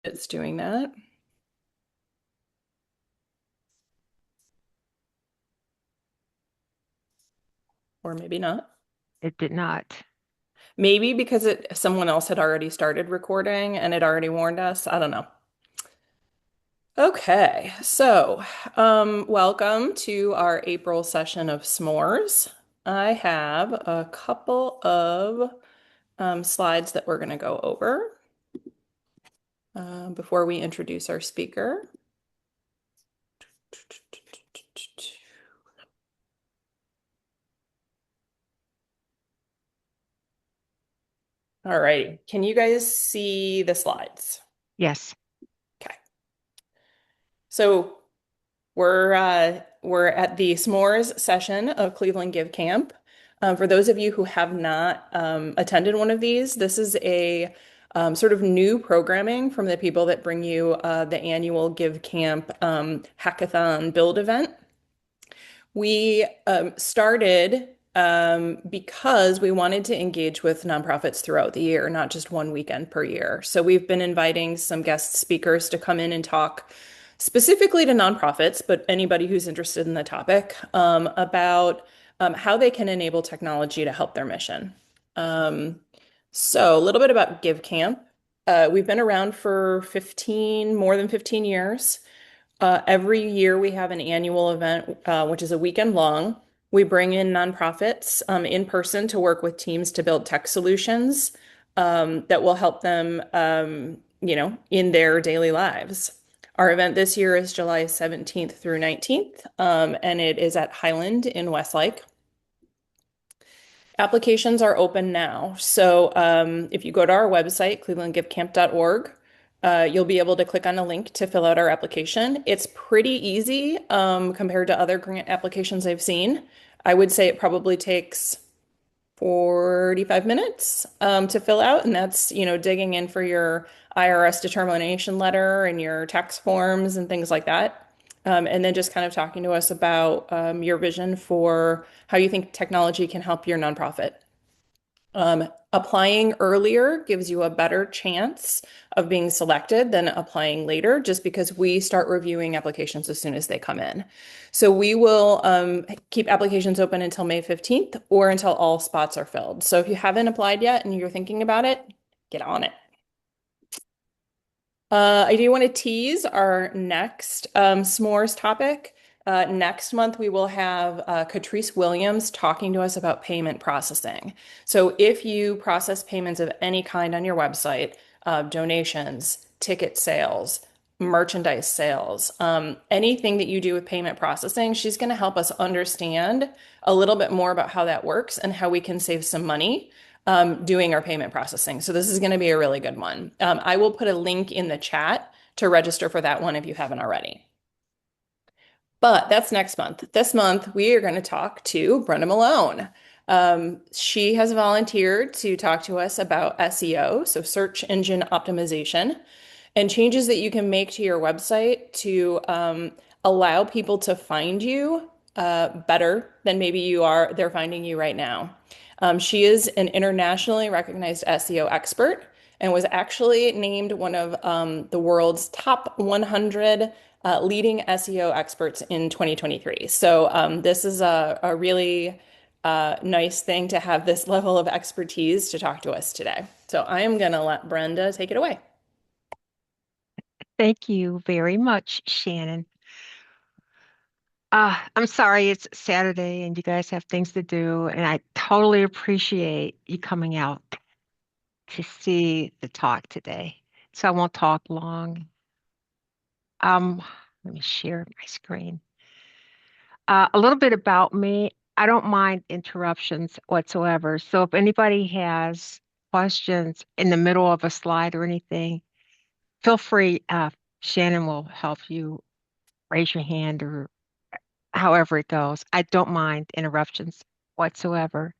It's doing that, or maybe not. It did not. Maybe because someone else had already started recording and it already warned us. I don't know. Okay, so welcome to our April session of s'mores. I have a couple of slides that we're going to go over before we introduce our speaker. All right, can you guys see the slides? Yes. Okay, so we're at the s'mores session of Cleveland Give Camp. For those of you who have not attended one of these, this is a sort of new programming from the people that bring you the annual Give Camp hackathon build event. We started because we wanted to engage with nonprofits throughout the year, not just one weekend per year. So we've been inviting some guest speakers to come in and talk specifically to nonprofits, but anybody who's interested in the topic, about how they can enable technology to help their mission. Um, so a little bit about Give Camp. We've been around for more than 15 years. Every year we have an annual event, which is a weekend long. We bring in nonprofits in person to work with teams to build tech solutions that will help them, in their daily lives. Our event this year is July 17th through 19th, and it is at Highland in Westlake. Applications are open now. So if you go to our website, clevelandgivecamp.org, you'll be able to click on a link to fill out our application. It's pretty easy compared to other grant applications I've seen. I would say it probably takes 45 minutes to fill out, and that's, digging in for your IRS determination letter and your tax forms and things like that. And then just kind of talking to us about your vision for how you think technology can help your nonprofit. Applying earlier gives you a better chance of being selected than applying later, just because we start reviewing applications as soon as they come in. So we will keep applications open until May 15th or until all spots are filled. So if you haven't applied yet and you're thinking about it, get on it. I do want to tease our next s'mores topic. Next month, we will have Catrice Williams talking to us about payment processing. So, if you process payments of any kind on your website, donations, ticket sales, merchandise sales, anything that you do with payment processing, she's going to help us understand a little bit more about how that works and how we can save some money doing our payment processing. So this is going to be a really good one. I will put a link in the chat to register for that one if you haven't already. But that's next month. This month, we are going to talk to Brenda Malone. She has volunteered to talk to us about SEO, so search engine optimization, and changes that you can make to your website to allow people to find you better than maybe they're finding you right now. She is an internationally recognized SEO expert and was actually named one of the world's top 100 leading SEO experts in 2023. So this is a really nice thing to have this level of expertise to talk to us today. So I am going to let Brenda take it away. Thank you very much, Shannon. I'm sorry it's Saturday and you guys have things to do, and I totally appreciate you coming out to see the talk today. So I won't talk long. Um, Let me share my screen. A little bit about me. I don't mind interruptions whatsoever. So if anybody has questions in the middle of a slide or anything, feel free. Shannon will help you raise your hand or however it goes. I don't mind interruptions whatsoever.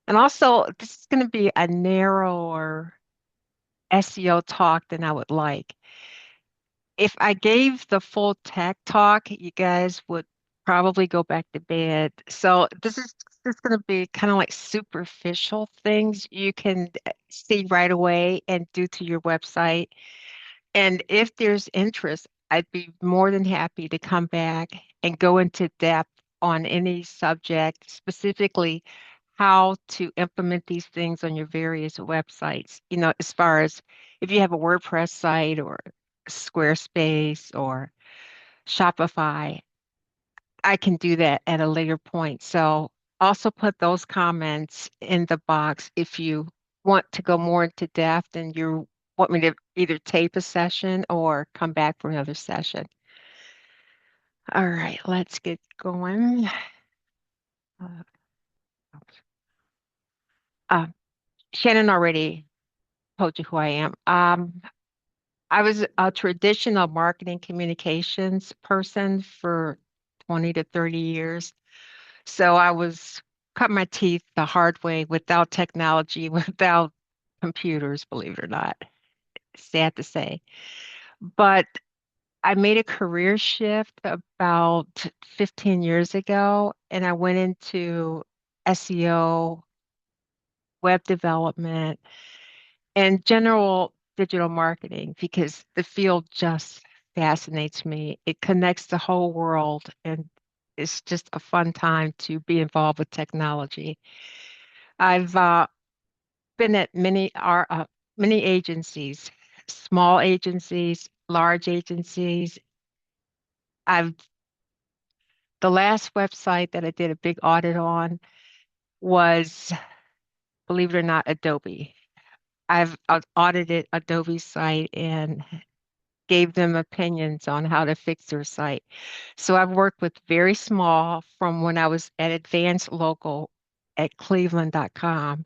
And also, this is going to be a narrower SEO talk than I would like. If I gave the full tech talk, you guys would probably go back to bed. So this is just going to be kind of like superficial things you can see right away and do to your website. And if there's interest, I'd be more than happy to come back and go into depth on any subject, specifically how to implement these things on your various websites. As far as if you have a WordPress site or Squarespace or Shopify, I can do that at a later point. So also put those comments in the box if you want to go more into depth and you want me to either tape a session or come back for another session. All right, let's get going. Uh, uh, Shannon already told you who I am. I was a traditional marketing communications person for 20 to 30 years. So I was cut my teeth the hard way without technology, without computers, believe it or not. Sad to say. But I made a career shift about 15 years ago, and I went into SEO, web development, and general digital marketing because the field just fascinates me. It connects the whole world, and it's just a fun time to be involved with technology. I've been at many agencies, small agencies, large agencies. I've The last website that I did a big audit on was, believe it or not, Adobe. I've audited Adobe site and gave them opinions on how to fix their site. So I've worked with very small from when I was at Advanced Local at cleveland.com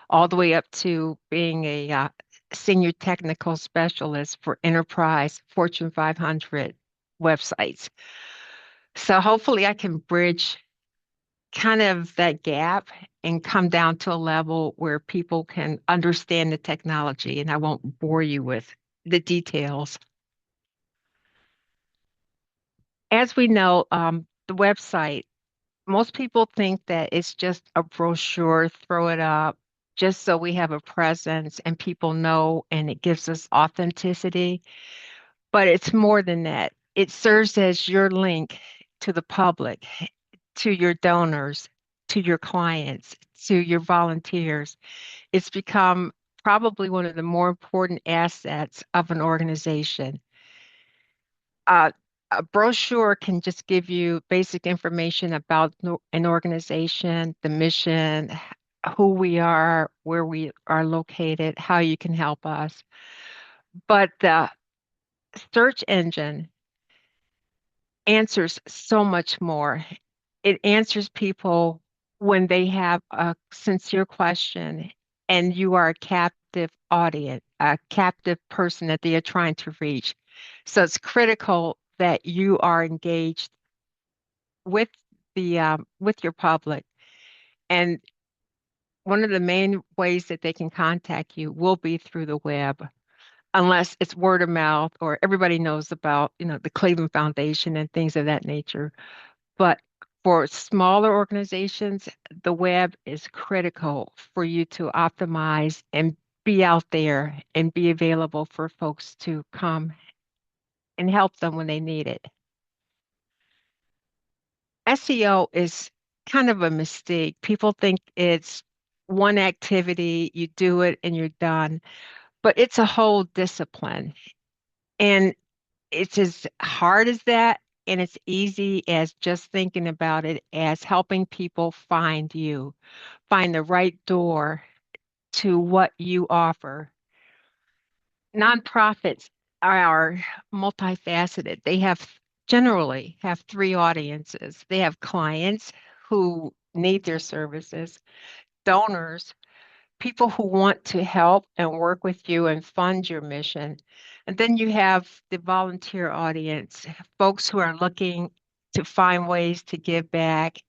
all the way up to being a senior technical specialist for enterprise Fortune 500 websites. So hopefully I can bridge kind of that gap and come down to a level where people can understand the technology and I won't bore you with the details. As we know, the website, most people think that it's just a brochure, throw it up just so we have a presence and people know and it gives us authenticity. But it's more than that. It serves as your link to the public, to your donors, to your clients, to your volunteers. It's become probably one of the more important assets of an organization. Uh, a brochure can just give you basic information about an organization, the mission, who we are, where we are located, how you can help us. But the search engine answers so much more. It answers people when they have a sincere question and you are a captive audience, a captive person that they are trying to reach. So it's critical that you are engaged with with your public. And one of the main ways that they can contact you will be through the web, unless it's word of mouth or everybody knows about, the Cleveland Foundation and things of that nature. But for smaller organizations, the web is critical for you to optimize and be out there and be available for folks to come and help them when they need it. SEO is kind of a mistake. People think it's one activity, you do it and you're done, but it's a whole discipline. And it's as hard as that, and it's easy as just thinking about it as helping people find you, find the right door to what you offer. Nonprofits are multifaceted. They generally have three audiences. They have clients who need their services, donors, people who want to help and work with you and fund your mission. And then you have the volunteer audience, folks who are looking to find ways to give back,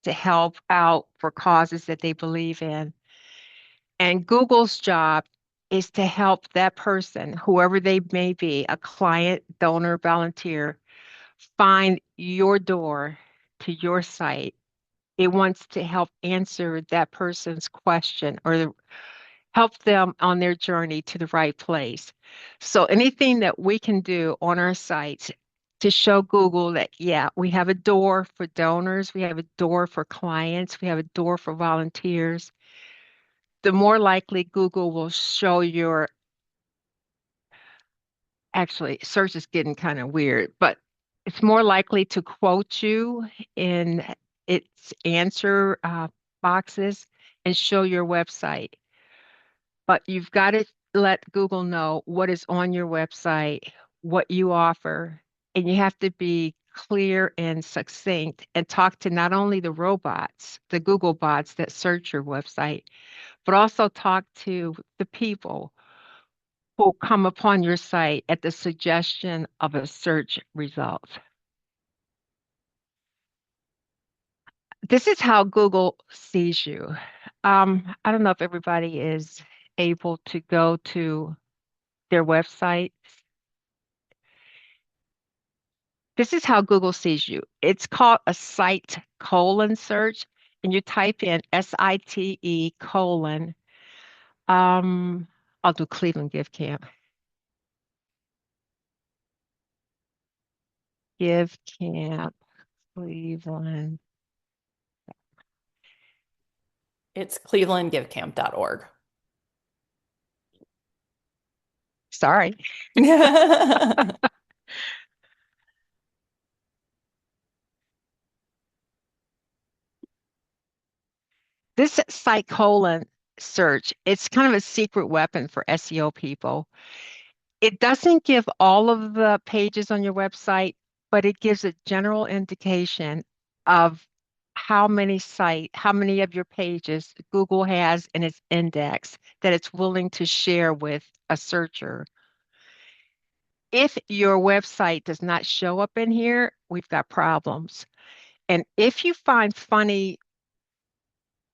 to help out for causes that they believe in. And Google's job is to help that person, whoever they may be, a client, donor, volunteer, find your door to your site. It wants to help answer that person's question or help them on their journey to the right place. So anything that we can do on our sites to show Google that, yeah, we have a door for donors, we have a door for clients, we have a door for volunteers, the more likely Google will show your, actually, search is getting kind of weird, but it's more likely to quote you in its answer boxes and show your website. But you've got to let Google know what is on your website, what you offer, and you have to be clear and succinct and talk to not only the robots, the Google bots that search your website, but also talk to the people who come upon your site at the suggestion of a search result. This is how Google sees you. I don't know if everybody is able to go to their website. This is how Google sees you. It's called a site colon search, and you type in SITE colon. Um, I'll do Cleveland Gift Camp. Give Camp Cleveland. It's clevelandgivecamp.org. Sorry. This site colon search, it's kind of a secret weapon for SEO people. It doesn't give all of the pages on your website, but it gives a general indication of how many of your pages Google has in its index that it's willing to share with a searcher. If your website does not show up in here, we've got problems. And if you find funny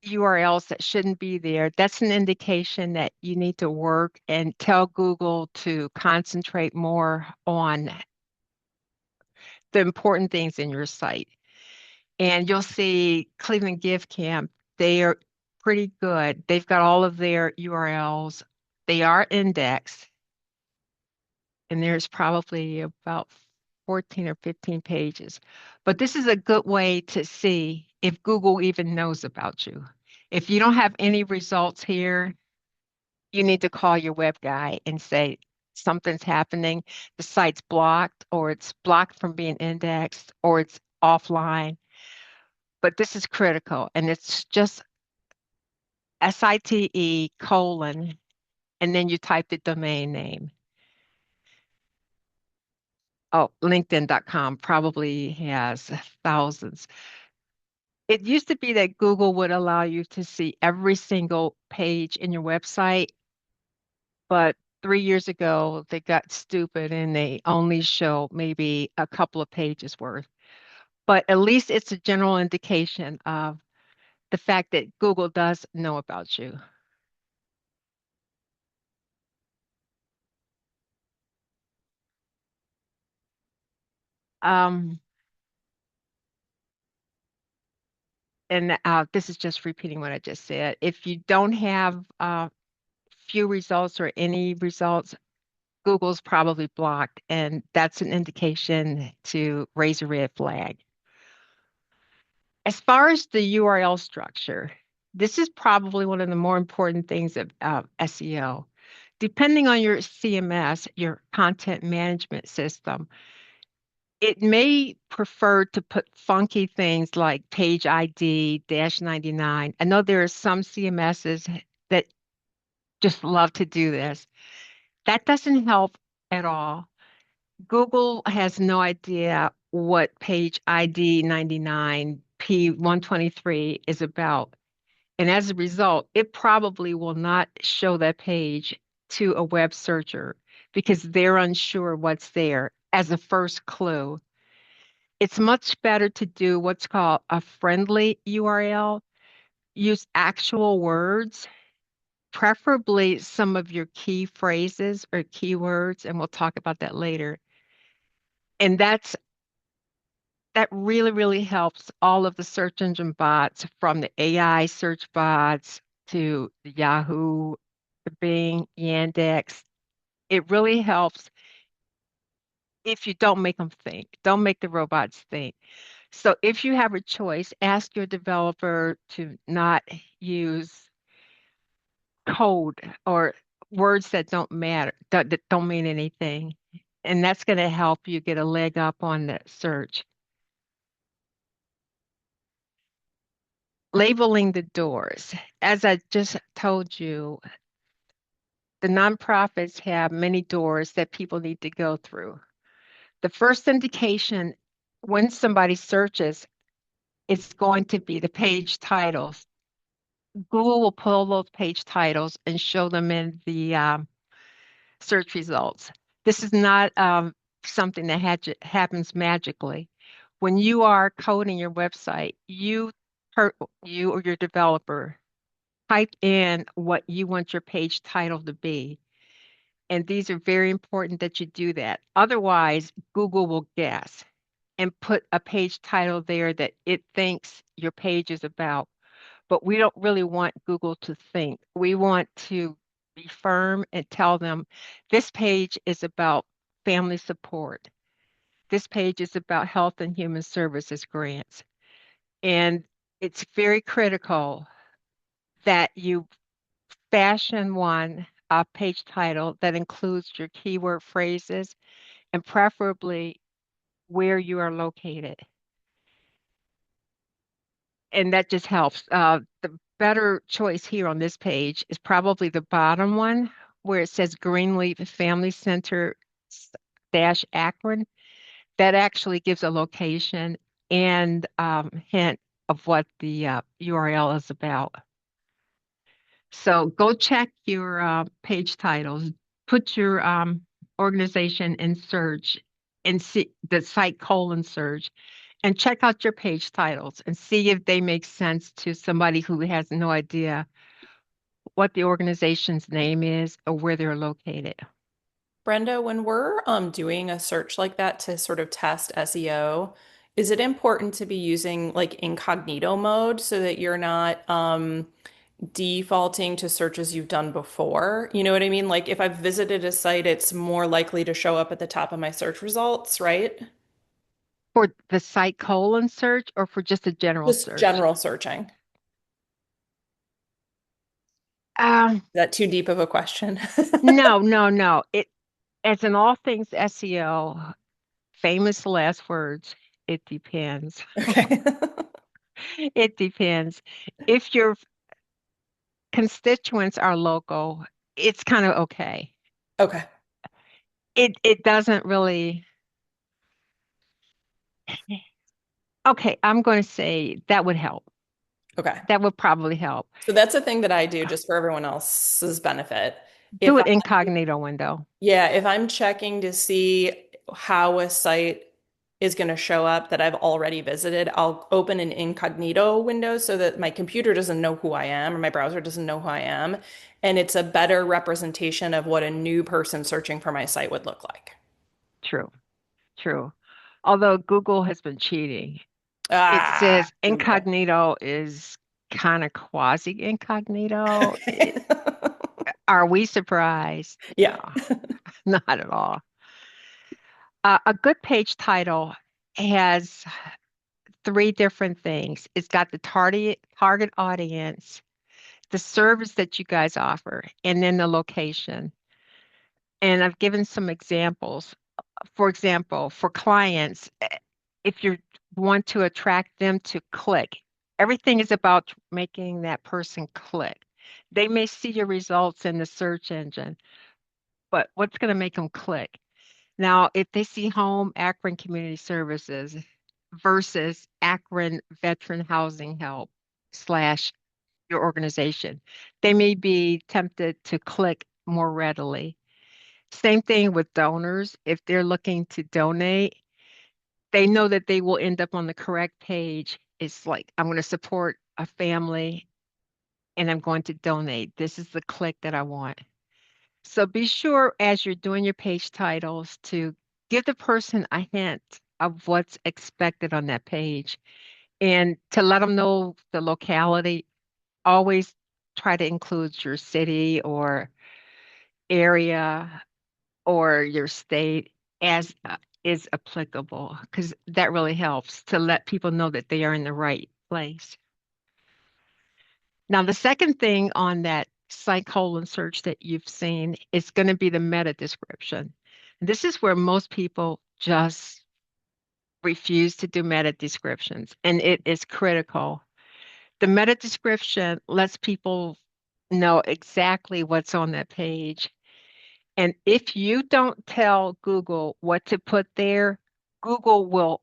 URLs that shouldn't be there, that's an indication that you need to work and tell Google to concentrate more on the important things in your site. And you'll see Cleveland Gift Camp, they are pretty good. They've got all of their URLs. They are indexed, and there's probably about 14 or 15 pages. But this is a good way to see if Google even knows about you. If you don't have any results here, you need to call your web guy and say something's happening. The site's blocked, or it's blocked from being indexed, or it's offline. But this is critical, and it's just SITE colon, and then you type the domain name. Oh, LinkedIn.com probably has thousands. It used to be that Google would allow you to see every single page in your website, but 3 years ago they got stupid and they only show maybe a couple of pages worth. But at least it's a general indication of the fact that Google does know about you. Um, and this is just repeating what I just said. If you don't have few results or any results, Google's probably blocked, and that's an indication to raise a red flag. As far as the URL structure, this is probably one of the more important things of SEO. Depending on your CMS, your content management system, it may prefer to put funky things like page ID, -99. I know there are some CMSs that just love to do this. That doesn't help at all. Google has no idea what page ID 99 P123 is about. And as a result, it probably will not show that page to a web searcher because they're unsure what's there as a first clue. It's much better to do what's called a friendly URL, use actual words, preferably some of your key phrases or keywords, and we'll talk about that later. And that really, really helps all of the search engine bots from the AI search bots to the Yahoo. the Bing, Yandex. It really helps if you don't make them think. Don't make the robots think. So if you have a choice, ask your developer to not use code or words that don't matter, that don't mean anything. And that's going to help you get a leg up on the search. Labeling the doors. As I just told you, the nonprofits have many doors that people need to go through. The first indication when somebody searches, it's going to be the page titles. Google will pull those page titles and show them in the search results. This is not something that happens magically. When you are coding your website, per, you or your developer type in what you want your page title to be. And these are very important that you do that. Otherwise, Google will guess and put a page title there that it thinks your page is about. But we don't really want Google to think. We want to be firm and tell them this page is about family support. This page is about health and human services grants. And it's very critical that you fashion one a page title that includes your keyword phrases and preferably where you are located. And that just helps. The better choice here on this page is probably the bottom one where it says Greenleaf Family Center dash Akron. That actually gives a location and hint of what the URL is about. So go check your page titles, put your organization in search and see the site colon search and check out your page titles and see if they make sense to somebody who has no idea what the organization's name is or where they're located. Brenda, when we're doing a search like that to sort of test SEO, is it important to be using like incognito mode so that you're not defaulting to searches you've done before? You know what I mean? Like if I've visited a site, it's more likely to show up at the top of my search results, right? Is For the site colon search or for just a general Just search? general searching. Is Um, that too deep of a question? no, no, no. It as in all things SEO, famous last words, it depends. Okay. It depends. If your constituents are local, it's kind of okay. Okay. It doesn't really. Okay, I'm going to say that would help. Okay. That would probably help. So that's a thing that I do just for everyone else's benefit. Do If it incognito window. Yeah, if I'm checking to see how a site is going to show up that I've already visited, I'll open an incognito window so that my computer doesn't know who I am or my browser doesn't know who I am. And it's a better representation of what a new person searching for my site would look like. True, true. Although Google has been cheating. It Ah, says Google. incognito is kind of quasi incognito. Okay. Are we surprised? Yeah. No, not at all. A good page title has three different things. It's got the target audience, the service that you guys offer, and then the location. And I've given some examples. For example, for clients, if you want to attract them to click, everything is about making that person click. They may see your results in the search engine, but what's going to make them click? Now, if they see home Akron Community Services versus Akron Veteran Housing Help slash your organization, they may be tempted to click more readily. Same thing with donors. If they're looking to donate, they know that they will end up on the correct page. It's like, I'm going to support a family and I'm going to donate. This is the click that I want. So be sure as you're doing your page titles to give the person a hint of what's expected on that page and to let them know the locality. Always try to include your city or area or your state as is applicable, because that really helps to let people know that they are in the right place. Now, the second thing on that semicolon search that you've seen is going to be the meta description. This is where most people just refuse to do meta descriptions, and it is critical. The meta description lets people know exactly what's on that page. And if you don't tell Google what to put there, Google will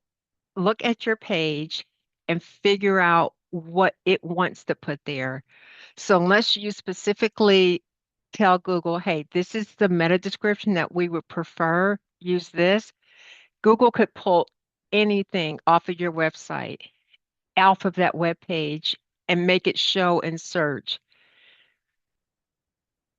look at your page and figure out what it wants to put there. So unless you specifically tell Google, hey, this is the meta description that we would prefer, use this, Google could pull anything off of your website, off of that web page, and make it show in search.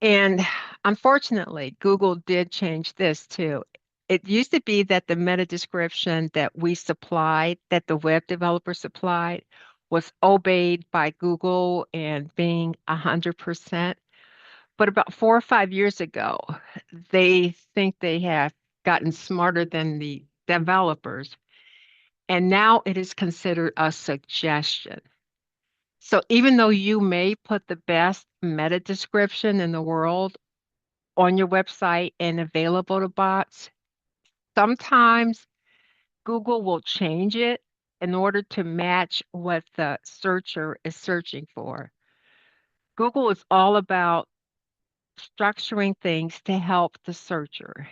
And unfortunately, Google did change this too. It used to be that the meta description that we supplied, that the web developer supplied, was obeyed by Google and being 100%. But about 4 or 5 years ago, they think they have gotten smarter than the developers. And now it is considered a suggestion. So even though you may put the best meta description in the world on your website and available to bots, sometimes Google will change it in order to match what the searcher is searching for. Google is all about structuring things to help the searcher.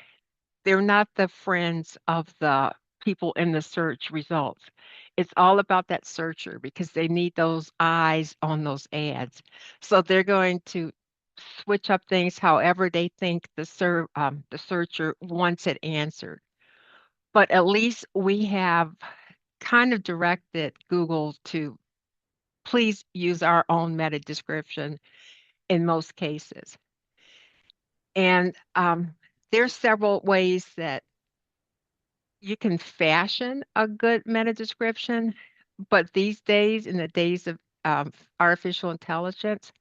They're not the friends of the people in the search results. It's all about that searcher because they need those eyes on those ads. So they're going to switch up things however they think the searcher wants it answered. But at least we have kind of directed Google to please use our own meta description in most cases. And there's several ways that you can fashion a good meta description, but these days, in the days of artificial intelligence,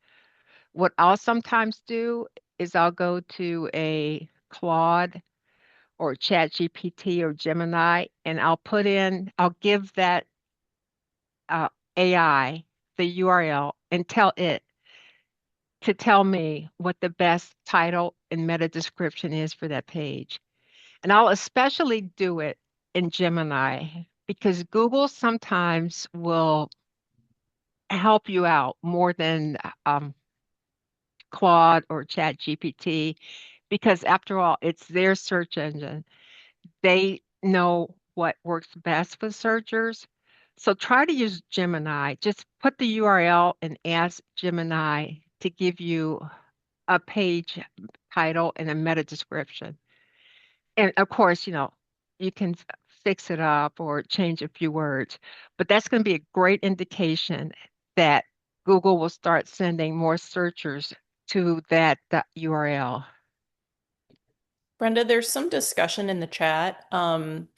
what I'll sometimes do is I'll go to a Claude or ChatGPT or Gemini, and I'll give that uh, AI the URL and tell it to tell me what the best title and meta description is for that page. And I'll especially do it in Gemini because Google sometimes will help you out more than Claude or ChatGPT because after all, it's their search engine. They know what works best for searchers. So try to use Gemini. Just put the URL and ask Gemini to give you a page title and a meta description. And of course, you can fix it up or change a few words, but that's going to be a great indication that Google will start sending more searchers to that URL. Brenda, there's some discussion in the chat. Can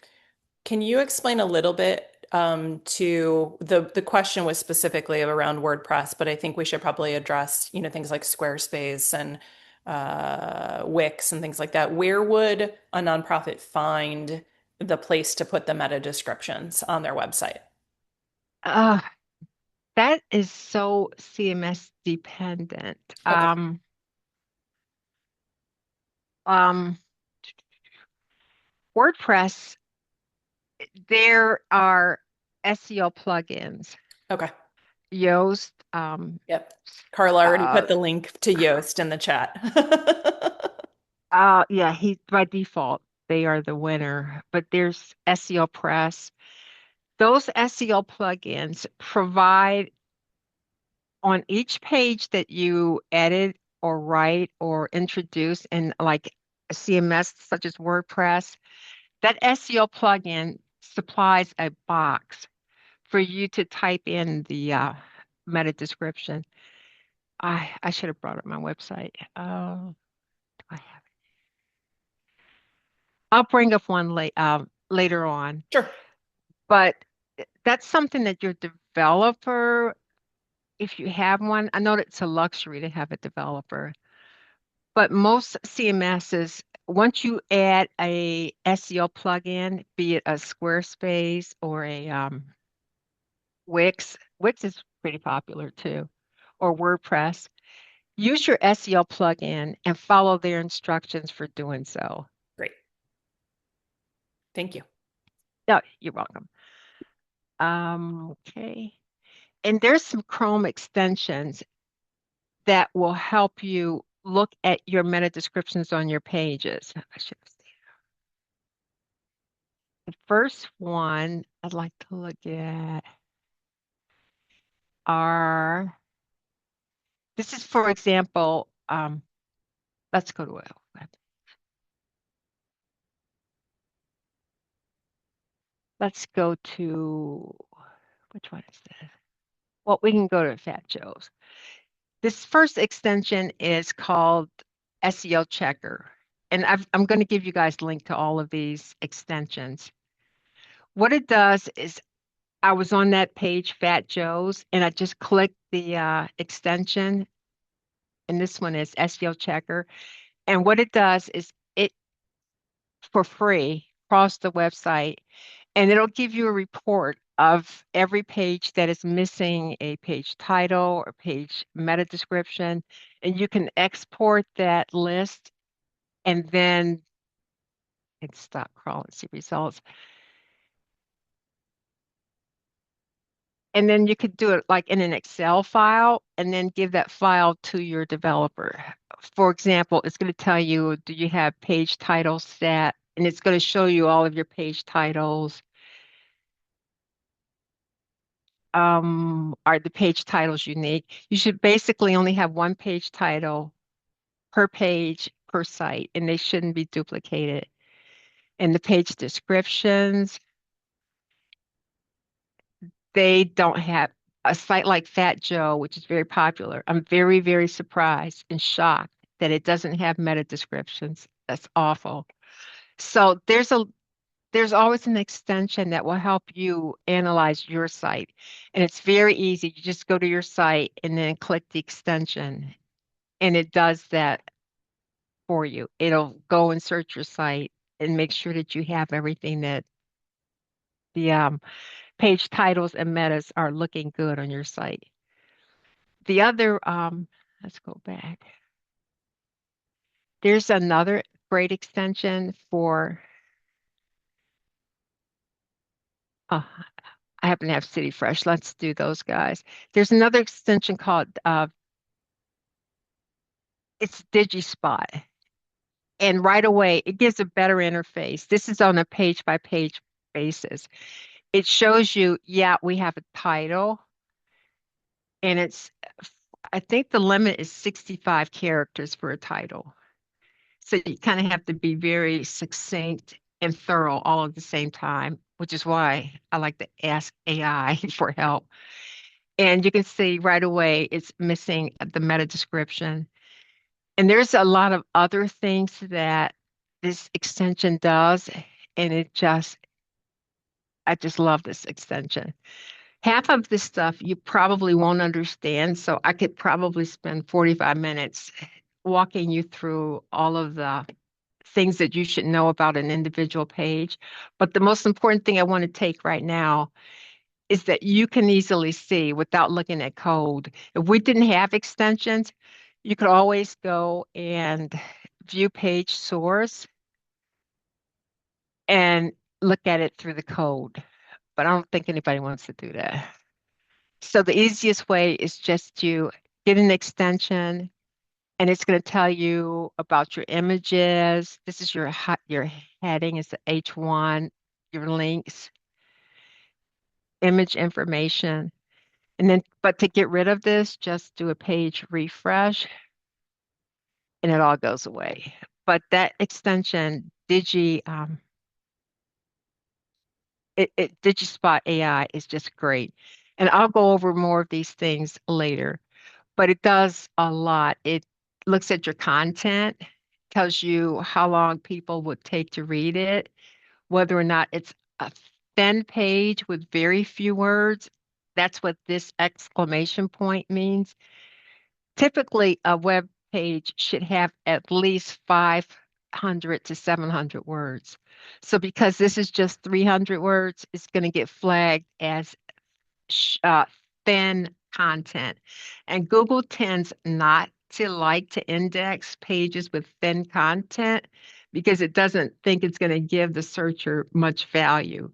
you explain a little bit to the question was specifically around WordPress, but I think we should probably address, things like Squarespace and Wix and things like that. Where would a nonprofit find the place to put the meta descriptions on their website? Uh, that is so CMS dependent. Okay. Um, WordPress, there are SEO plugins. Okay. Yoast, Yep. Carla already uh, put the link to Yoast in the chat. yeah, he by default they are the winner. But there's SEO Press. Those SEO plugins provide on each page that you edit or write or introduce in like a CMS such as WordPress, that SEO plugin supplies a box for you to type in the meta description. I should have brought up my website. I have. I'll bring up one later on. Sure. But that's something that your developer if you have one, I know that it's a luxury to have a developer, but most CMSs, once you add a SEO plugin, be it a Squarespace or a Wix is pretty popular too, or WordPress, use your SEO plugin and follow their instructions for doing so. Great. Thank you. No, you're welcome. Okay. And there's some Chrome extensions that will help you look at your meta descriptions on your pages. I should have said. The first one I'd like to look at are, this is for example, let's go to a web. Let's go to, which one is this? Well, we can go to Fat Joe's. This first extension is called SEO Checker. And I'm going to give you guys a link to all of these extensions. What it does is I was on that page, Fat Joe's, and I just clicked the extension, and this one is SEO Checker. And what it does is it, for free, across the website, and it'll give you a report of every page that is missing a page title or page meta description, and you can export that list and then and stop crawling, see results. And then you could do it like in an Excel file and then give that file to your developer. For example, it's going to tell you, do you have page title set? And it's going to show you all of your page titles. Are the page titles unique? You should basically only have one page title per page per site, and they shouldn't be duplicated. And the page descriptions, they don't have a site like Fat Joe, which is very popular. I'm very, very surprised and shocked that it doesn't have meta descriptions. That's awful. So there's always an extension that will help you analyze your site. And it's very easy. You just go to your site and then click the extension, and it does that for you. It'll go and search your site and make sure that you have everything that the page titles and metas are looking good on your site. The other, let's go back. There's another great extension for, uh, I happen to have City Fresh. Let's do those guys. There's another extension called, it's DigiSpot. And right away, it gives a better interface. This is on a page by page basis. It shows you, yeah, we have a title, and I think the limit is 65 characters for a title. So you kind of have to be very succinct and thorough all at the same time, which is why I like to ask AI for help. And you can see right away it's missing the meta description. And there's a lot of other things that this extension does. And I just love this extension. Half of this stuff you probably won't understand. So I could probably spend 45 minutes walking you through all of the things that you should know about an individual page. But the most important thing I want to take right now is that you can easily see without looking at code. If we didn't have extensions, you could always go and view page source and look at it through the code. But I don't think anybody wants to do that. So the easiest way is just to get an extension, and it's going to tell you about your images. This is your heading is the H1, your links, image information. And then, but to get rid of this, just do a page refresh and it all goes away. But that extension, DigiSpot AI is just great. And I'll go over more of these things later, but it does a lot. It looks at your content, tells you how long people would take to read it, whether or not it's a thin page with very few words That's what this exclamation point means. Typically, a web page should have at least 500 to 700 words. So because this is just 300 words, it's going to get flagged as thin content. And Google tends not to like to index pages with thin content because it doesn't think it's going to give the searcher much value.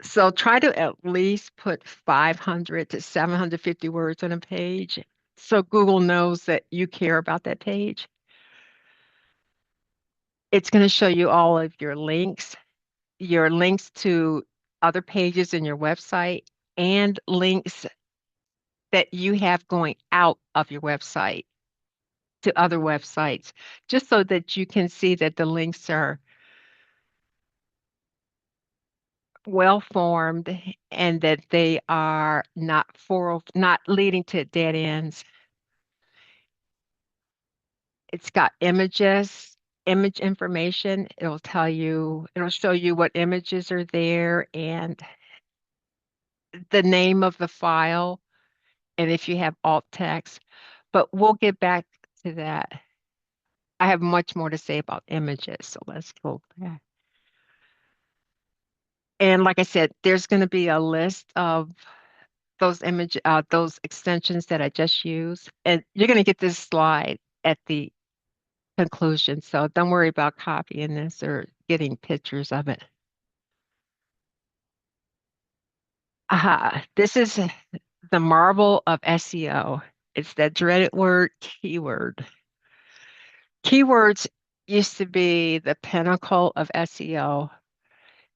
So try to at least put 500 to 750 words on a page so Google knows that you care about that page. It's going to show you all of your links to other pages in your website, and links that you have going out of your website to other websites, just so that you can see that the links are well formed and that they are not leading to dead ends. It's got images, image information. It'll show you what images are there and the name of the file, and if you have alt text. But we'll get back to that. I have much more to say about images, so let's go back. And like I said, there's going to be a list of those extensions that I just used, and you're going to get this slide at the conclusion. So don't worry about copying this or getting pictures of it. Aha, this is the marvel of SEO. It's that dreaded word, keyword. Keywords used to be the pinnacle of SEO.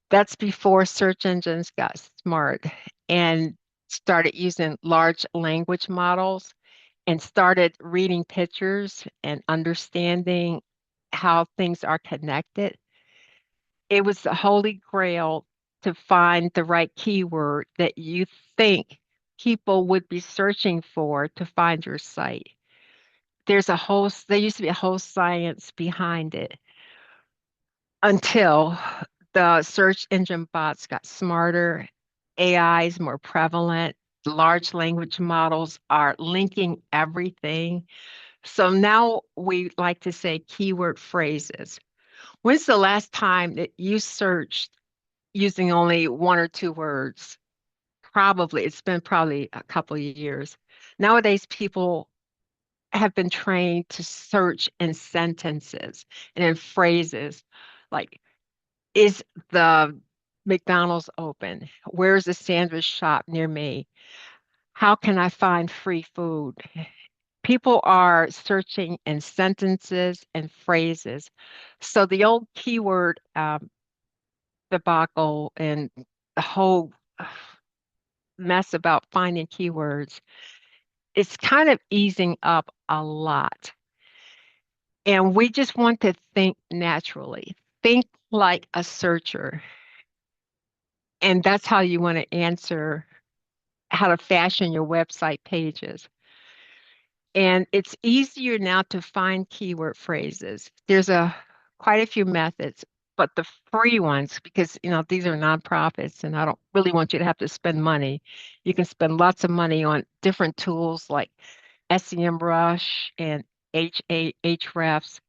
That's before search engines got smart and started using large language models and started reading pictures and understanding how things are connected. It was the holy grail to find the right keyword that you think people would be searching for to find your site. There used to be a whole science behind it until the search engine bots got smarter, AI is more prevalent, large language models are linking everything. So now we like to say keyword phrases. When's the last time that you searched using only one or two words? It's been probably a couple of years. Nowadays, people have been trained to search in sentences and in phrases like, is the McDonald's open? Where's the sandwich shop near me? How can I find free food? People are searching in sentences and phrases. So the old keyword debacle and the whole mess about finding keywords is kind of easing up a lot. And we just want to think naturally, think like a searcher. And that's how you want to answer how to fashion your website pages. And it's easier now to find keyword phrases. There's a quite a few methods, but the free ones, because these are nonprofits and I don't really want you to have to spend money. You can spend lots of money on different tools like SEMrush and Ahrefs.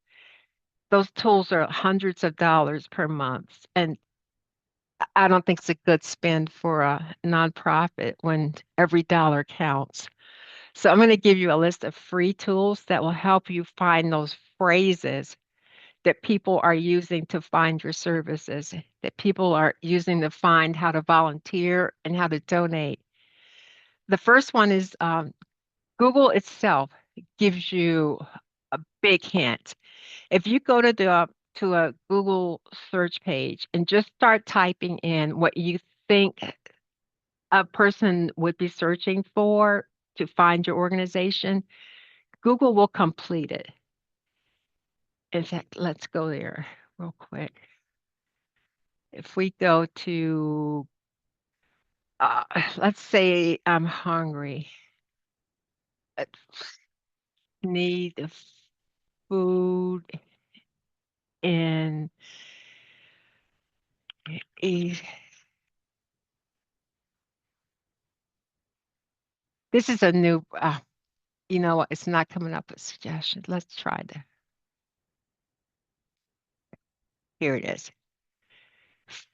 Those tools are hundreds of dollars per month. And I don't think it's a good spend for a nonprofit when every dollar counts. So I'm going to give you a list of free tools that will help you find those phrases that people are using to find your services, that people are using to find how to volunteer and how to donate. The first one is Google itself gives you a big hint. If you go to a Google search page and just start typing in what you think a person would be searching for to find your organization, Google will complete it. In fact, let's go there real quick. If we go to, uh, let's say I'm hungry, uh, need food in a This is a new, you know what? It's not coming up with suggestions. Let's try the, here it is.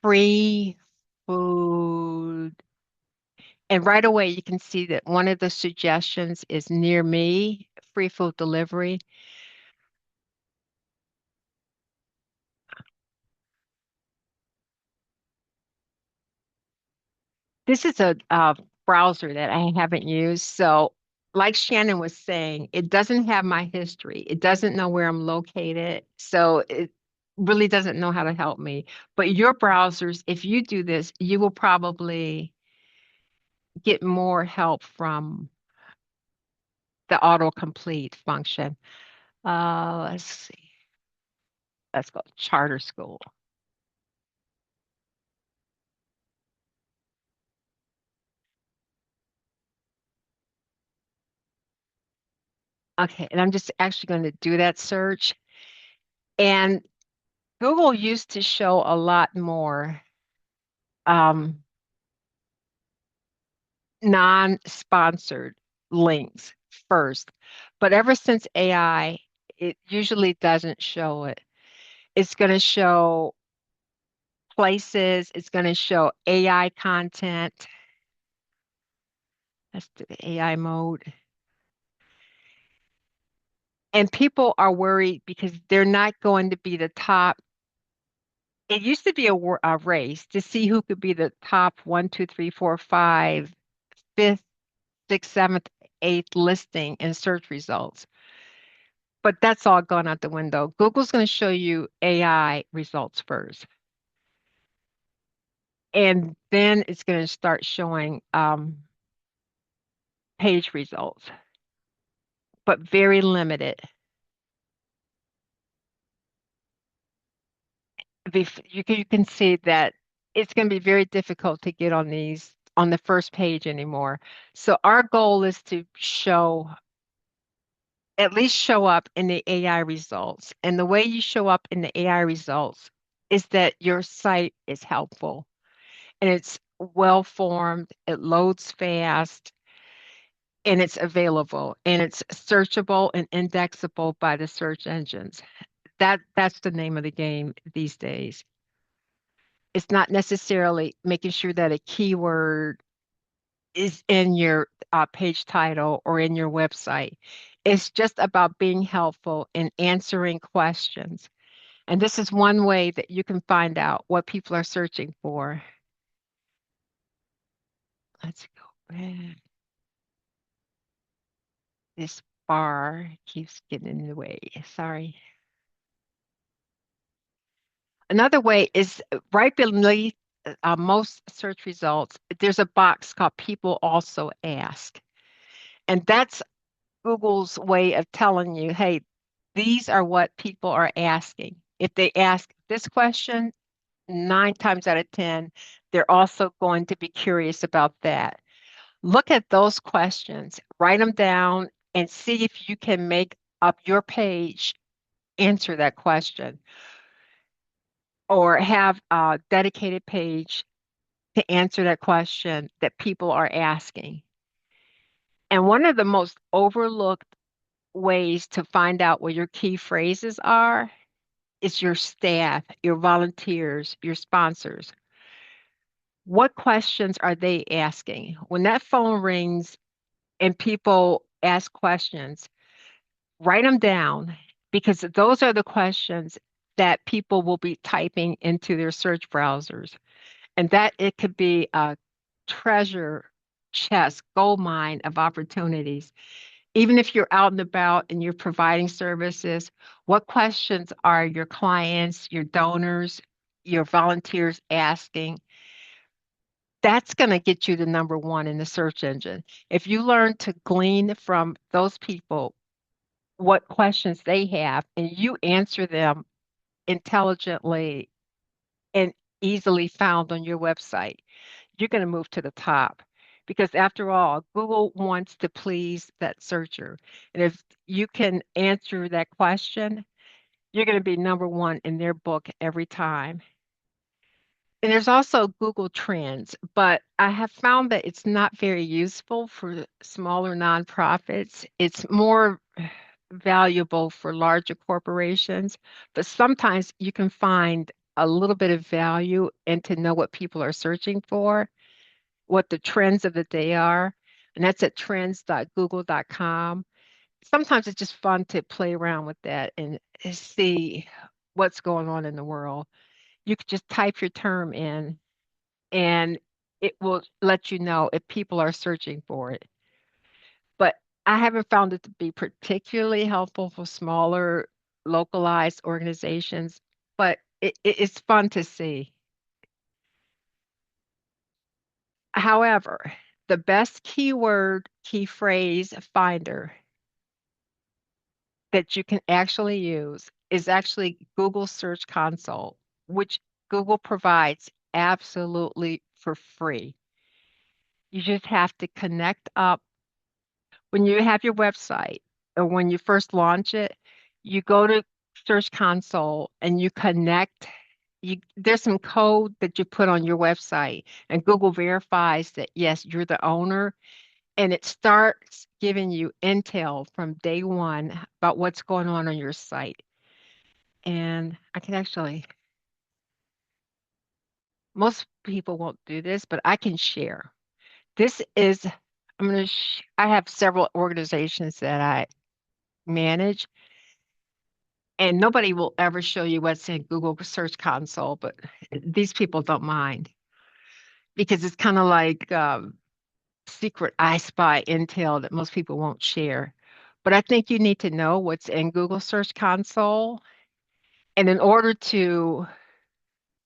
Free food. And right away, you can see that one of the suggestions is near me, free food delivery. This is a browser that I haven't used. So, like Shannon was saying, it doesn't have my history. It doesn't know where I'm located. So, it really doesn't know how to help me. But your browsers, if you do this, you will probably get more help from the autocomplete function. Let's see. Let's go charter school. Okay, and I'm just actually going to do that search. And Google used to show a lot more um, non-sponsored links first. But ever since AI, it usually doesn't show it. It's going to show places, it's going to show AI content. Let's do the AI mode. And people are worried because they're not going to be the top. It used to be a race to see who could be the top one, two, three, four, five, fifth, sixth, seventh, eighth listing in search results. But that's all gone out the window. Google's going to show you AI results first, and then it's going to start showing page results, but very limited. You can see that it's going to be very difficult to get on these on the first page anymore. So our goal is to show at least show up in the AI results. And the way you show up in the AI results is that your site is helpful and it's well formed, it loads fast, and it's available and it's searchable and indexable by the search engines. That's the name of the game these days. It's not necessarily making sure that a keyword is in your page title or in your website. It's just about being helpful and answering questions. And this is one way that you can find out what people are searching for. Let's go back. This bar keeps getting in the way. Sorry. Another way is right beneath most search results, there's a box called People Also Ask. And that's Google's way of telling you, hey, these are what people are asking. If they ask this question, 9 times out of 10, they're also going to be curious about that. Look at those questions, write them down, and see if you can make up your page answer that question or have a dedicated page to answer that question that people are asking. And one of the most overlooked ways to find out what your key phrases are is your staff, your volunteers, your sponsors. What questions are they asking? When that phone rings and people ask questions, write them down because those are the questions that people will be typing into their search browsers. And that it could be a treasure chest, gold mine of opportunities. Even if you're out and about and you're providing services, what questions are your clients, your donors, your volunteers asking? That's going to get you to number one in the search engine. If you learn to glean from those people what questions they have and you answer them intelligently and easily found on your website, you're going to move to the top. Because after all, Google wants to please that searcher. And if you can answer that question, you're going to be number one in their book every time. And there's also Google Trends, but I have found that it's not very useful for smaller nonprofits. It's more valuable for larger corporations, but sometimes you can find a little bit of value and to know what people are searching for, what the trends of the day are. And that's at trends.google.com. Sometimes it's just fun to play around with that and see what's going on in the world. You could just type your term in and it will let you know if people are searching for it. But I haven't found it to be particularly helpful for smaller, localized organizations, but it's fun to see. However, the best keyword, key phrase finder that you can actually use is actually Google Search Console, which Google provides absolutely for free. You just have to connect up when you have your website or when you first launch it, you go to Search Console and you connect. There's some code that you put on your website, and Google verifies that yes, you're the owner, and it starts giving you intel from day one about what's going on your site. And I can actually, most people won't do this, but I can share. This is, I have several organizations that I manage. And nobody will ever show you what's in Google Search Console, but these people don't mind because it's kind of like secret I spy intel that most people won't share. But I think you need to know what's in Google Search Console. And in order to,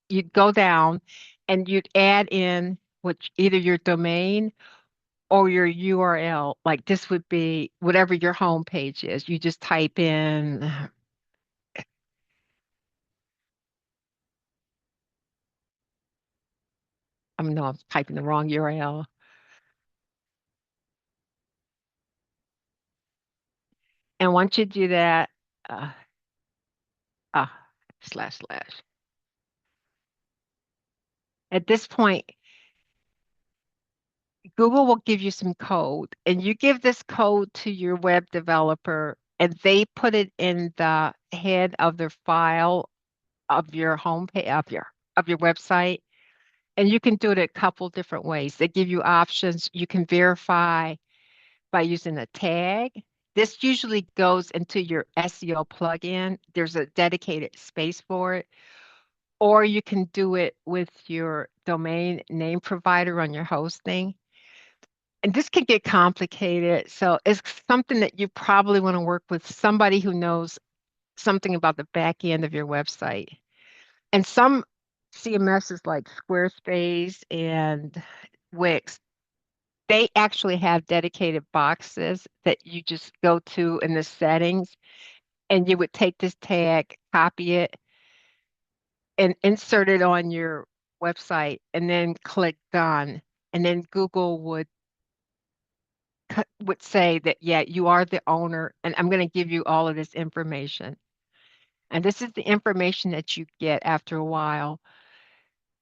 you'd go down and you'd add in which either your domain or your URL. Like this would be whatever your home page is. You just type in, no, I'm typing the wrong URL. And once you do that, uh, ah, slash slash. At this point, Google will give you some code, and you give this code to your web developer, and they put it in the head of their file of your homepage of your website. And you can do it a couple different ways. They give you options. You can verify by using a tag. This usually goes into your SEO plugin. There's a dedicated space for it. Or you can do it with your domain name provider on your hosting. And this can get complicated. So it's something that you probably want to work with somebody who knows something about the back end of your website. And some CMSs like Squarespace and Wix, they actually have dedicated boxes that you just go to in the settings, and you would take this tag, copy it, and insert it on your website and then click done. And then Google would say that, yeah, you are the owner, and I'm going to give you all of this information. And this is the information that you get after a while.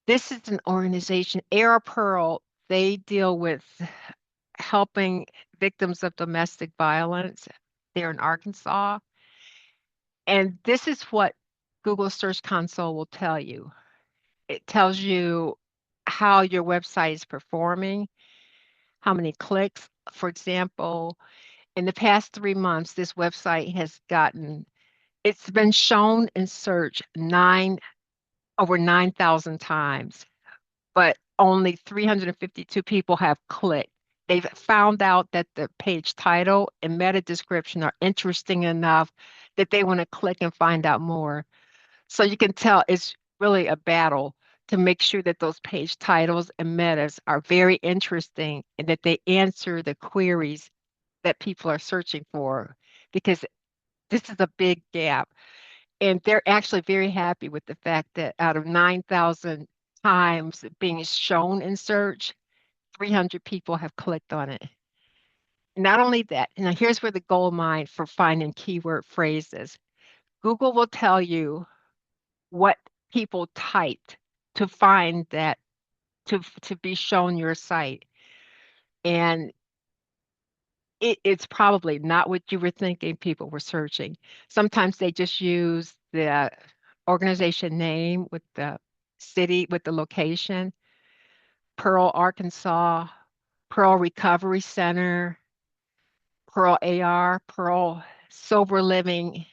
This is an organization, Air Pearl, they deal with helping victims of domestic violence. They're in Arkansas. And this is what Google Search Console will tell you. It tells you how your website is performing, how many clicks. For example, in the past 3 months, this website has it's been shown in search over 9,000 times, but only 352 people have clicked. They've found out that the page title and meta description are interesting enough that they want to click and find out more. So you can tell it's really a battle to make sure that those page titles and metas are very interesting and that they answer the queries that people are searching for, because this is a big gap. And they're actually very happy with the fact that out of 9,000 times being shown in search, 300 people have clicked on it. Not only that, now here's where the gold mine for finding keyword phrases. Google will tell you what people typed. to find that to be shown your site. And it's probably not what you were thinking people were searching. Sometimes they just use the organization name with the city, with the location, Pearl, Arkansas, Pearl Recovery Center, Pearl AR, Pearl Sober Living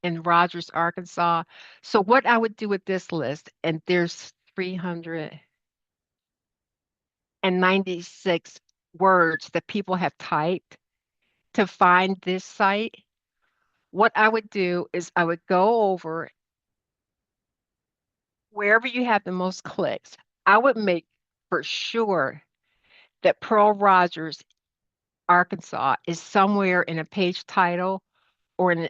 in Rogers, Arkansas. So what I would do with this list, and there's 396 words that people have typed to find this site. What I would do is I would go over wherever you have the most clicks. I would make for sure that Pearl Rogers, Arkansas is somewhere in a page title or an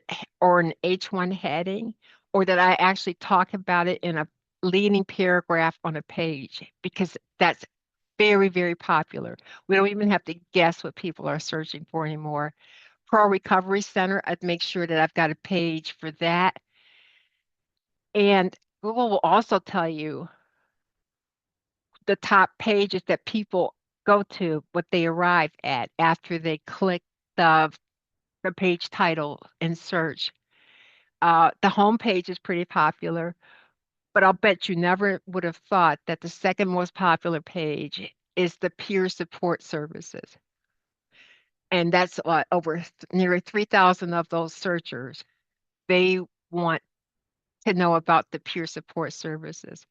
H1 heading, or that I actually talk about it in a leading paragraph on a page, because that's very, very popular. We don't even have to guess what people are searching for anymore. Pearl Recovery Center, I'd make sure that I've got a page for that. And Google will also tell you the top pages that people go to, what they arrive at after they click the, the page title and search. The home page is pretty popular, but I'll bet you never would have thought that the second most popular page is the peer support services. And that's what nearly 3,000 of those searchers, they want to know about the peer support services.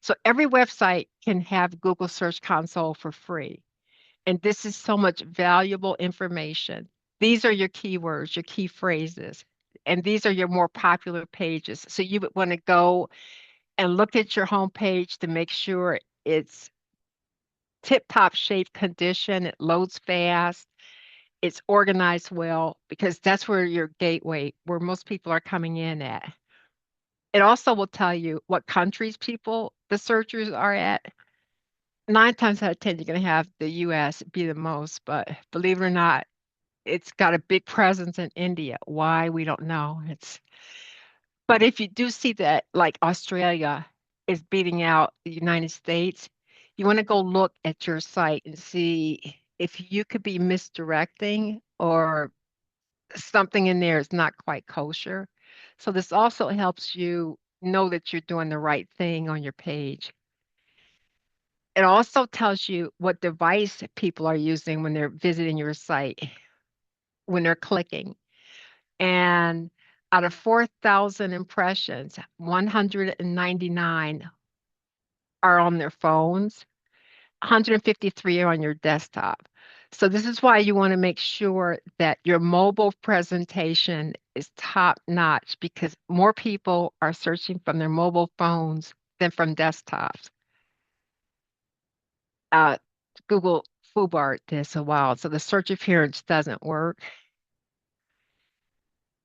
So every website can have Google Search Console for free. And this is so much valuable information. These are your keywords, your key phrases, and these are your more popular pages. So you would want to go and look at your homepage to make sure it's tip-top shape condition, it loads fast, it's organized well, because that's where your gateway, where most people are coming in at. It also will tell you what countries the searchers are at. 9 times out of 10, you're going to have the US be the most, but believe it or not, it's got a big presence in India. Why? We don't know. But if you do see that, like Australia is beating out the United States, you want to go look at your site and see if you could be misdirecting or something in there is not quite kosher. So this also helps you know that you're doing the right thing on your page. It also tells you what device people are using when they're visiting your site, when they're clicking. And out of 4,000 impressions, 199 are on their phones, 153 are on your desktop. So this is why you want to make sure that your mobile presentation is top notch, because more people are searching from their mobile phones than from desktops. Uh, Google FUBAR this a while, so the search appearance doesn't work.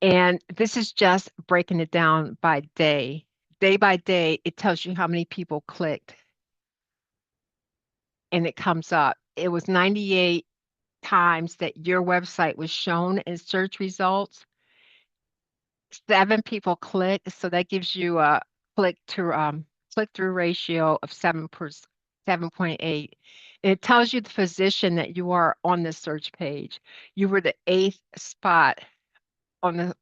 And this is just breaking it down by day. Day by day, it tells you how many people clicked and it comes up. It was 98 times that your website was shown in search results. 7 people clicked, so that gives you a click through ratio of 7.8. And it tells you the position that you are on the search page. You were the eighth spot on the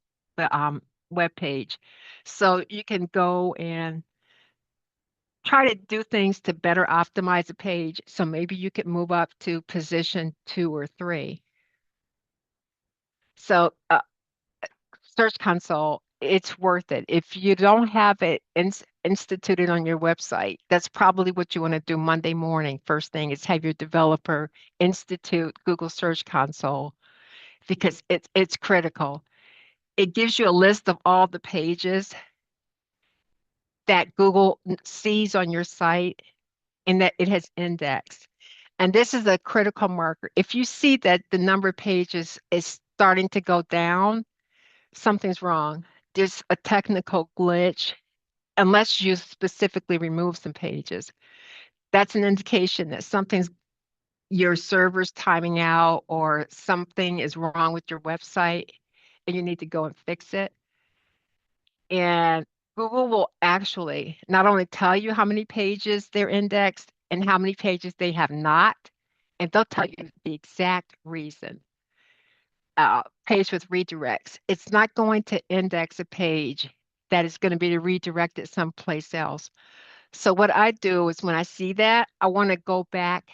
web page. So you can go and try to do things to better optimize a page. So maybe you could move up to position 2 or 3. So Search Console, it's worth it. If you don't have it instituted on your website, that's probably what you want to do Monday morning. First thing is have your developer institute Google Search Console, because it's critical. It gives you a list of all the pages that Google sees on your site and that it has indexed. And this is a critical marker. If you see that the number of pages is starting to go down, something's wrong. There's a technical glitch, unless you specifically remove some pages. That's an indication that your server's timing out or something is wrong with your website and you need to go and fix it. And Google will actually not only tell you how many pages they're indexed and how many pages they have not, and they'll tell you the exact reason. Page with redirects. It's not going to index a page that is going to be redirected someplace else. So what I do is when I see that, I want to go back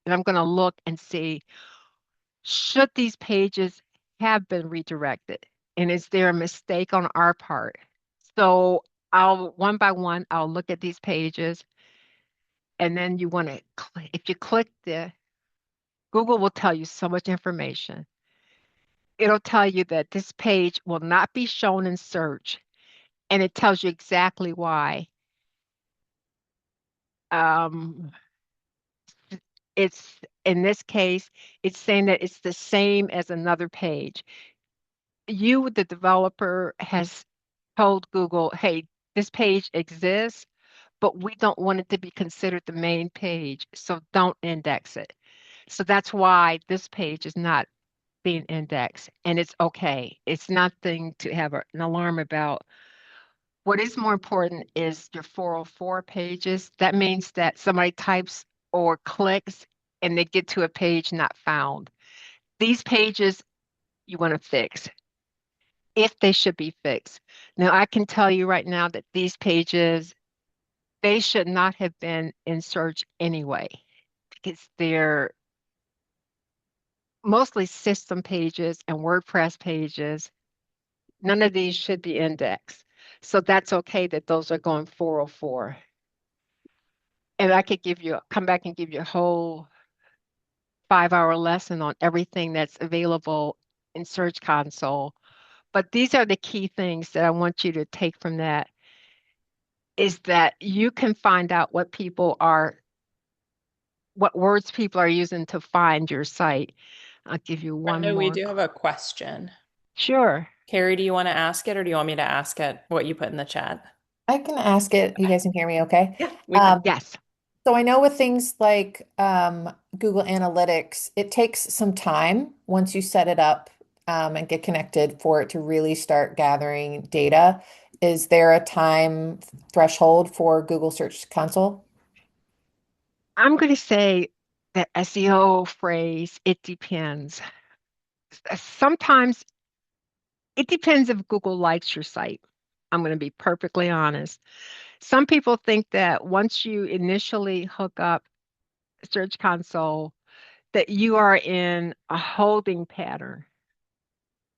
and I'm going to look and see, should these pages have been redirected? And is there a mistake on our part? So I'll one by one, I'll look at these pages and then you want to click, if you click the Google will tell you so much information. It'll tell you that this page will not be shown in search, and it tells you exactly why. Um, it's in this case, it's saying that it's the same as another page. You, the developer, has told Google, hey, this page exists, but we don't want it to be considered the main page, so don't index it. So that's why this page is not being indexed, and it's okay. It's nothing to have an alarm about. What is more important is your 404 pages. That means that somebody types or clicks and they get to a page not found. These pages you want to fix if they should be fixed. Now, I can tell you right now that these pages, they should not have been in search anyway because they're mostly system pages and WordPress pages. None of these should be indexed. So that's okay that those are going 404. And I could come back and give you a whole 5-hour lesson on everything that's available in Search Console. But these are the key things that I want you to take from that is that you can find out what words people are using to find your site. I'll give you one Brenda, we more. do have a question. Sure. Carrie, do you want to ask it or do you want me to ask it what you put in the chat? I can ask it. You guys can hear me okay? Yeah, we can. Um, Yes. so I know with things like Google Analytics, it takes some time once you set it up and get connected for it to really start gathering data. Is there a time threshold for Google Search Console? I'm going to say that SEO phrase, it depends. Sometimes it depends if Google likes your site. I'm going to be perfectly honest. Some people think that once you initially hook up Search Console, that you are in a holding pattern.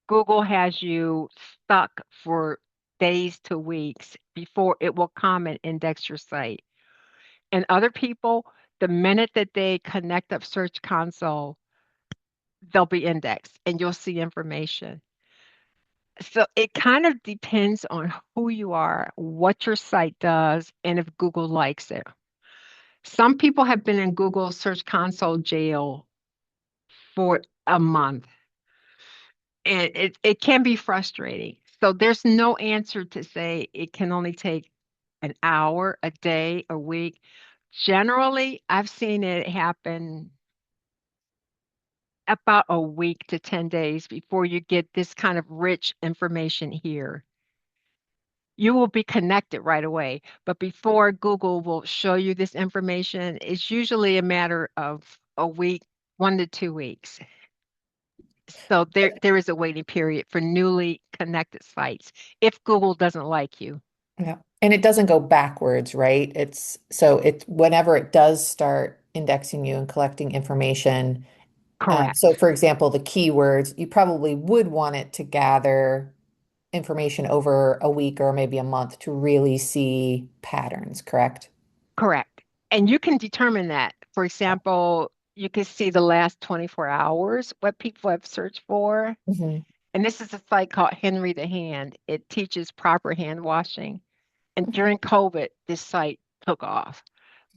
Google has you stuck for days to weeks before it will come and index your site. And other people, the minute that they connect up Search Console, they'll be indexed and you'll see information. So it kind of depends on who you are, what your site does, and if Google likes it. Some people have been in Google Search Console jail for a month, and it can be frustrating. So there's no answer to say it can only take an hour, a day, a week. Generally, I've seen it happen about a week to 10 days before you get this kind of rich information here. You will be connected right away. But before Google will show you this information, it's usually a matter of a week, 1 to 2 weeks. So there is a waiting period for newly connected sites if Google doesn't like you. Yeah. And it doesn't go backwards, right? It's so it's whenever it does start indexing you and collecting information. So, Correct. for example, the keywords, you probably would want it to gather information over a week or maybe a month to really see patterns, correct? Correct. And you can determine that. For example, you can see the last 24 hours, what people have searched for. Hmm. And this is a site called Henry the Hand. It teaches proper hand washing. And during COVID, this site took off,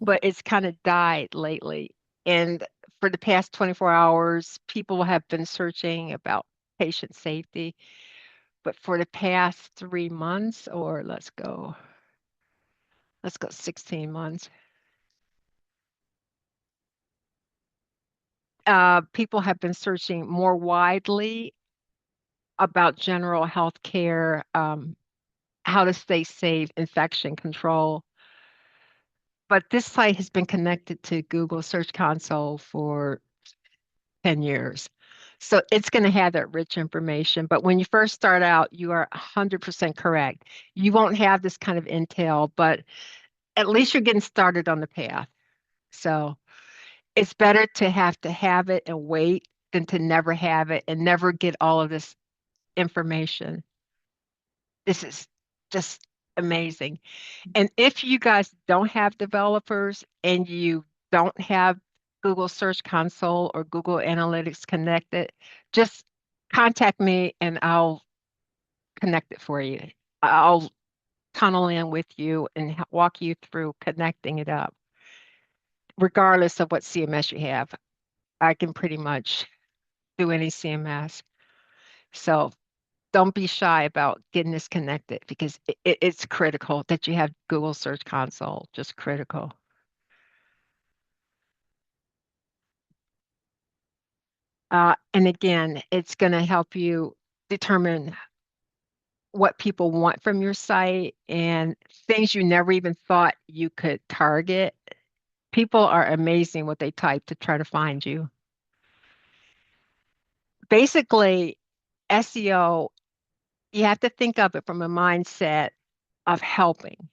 but it's kind of died lately. And for the past 24 hours, people have been searching about patient safety. But for the past 3 months, or let's go 16 months, people have been searching more widely about general health care, how to stay safe, infection control. But this site has been connected to Google Search Console for 10 years. So it's going to have that rich information. But when you first start out, you are 100% correct. You won't have this kind of intel, but at least you're getting started on the path. So it's better to have it and wait than to never have it and never get all of this information. This is just amazing. And if you guys don't have developers and you don't have Google Search Console or Google Analytics connected, just contact me and I'll connect it for you. I'll tunnel in with you and walk you through connecting it up, regardless of what CMS you have. I can pretty much do any CMS. So don't be shy about getting this connected because it's critical that you have Google Search Console, just critical. And again, it's going to help you determine what people want from your site and things you never even thought you could target. People are amazing what they type to try to find you. Basically, SEO, you have to think of it from a mindset of helping.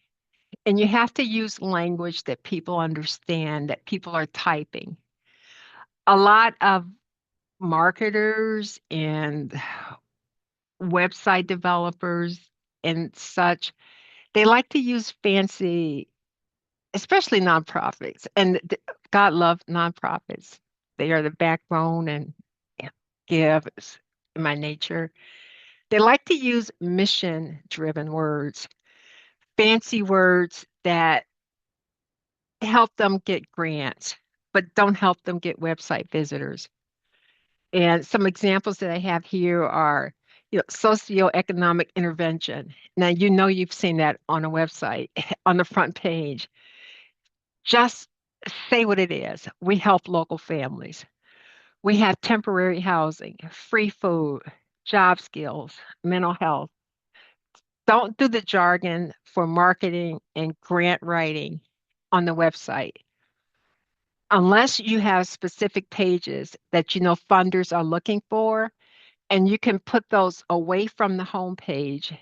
And you have to use language that people understand, that people are typing. A lot of marketers and website developers and such, they like to use fancy, especially nonprofits. And God love nonprofits. They are the backbone and yeah, give is in my nature. They like to use mission-driven words, fancy words that help them get grants, but don't help them get website visitors. And some examples that I have here are, socioeconomic intervention. Now, you've seen that on a website, on the front page. Just say what it is. We help local families. We have temporary housing, free food, job skills, mental health. Don't do the jargon for marketing and grant writing on the website. Unless you have specific pages that funders are looking for, and you can put those away from the home page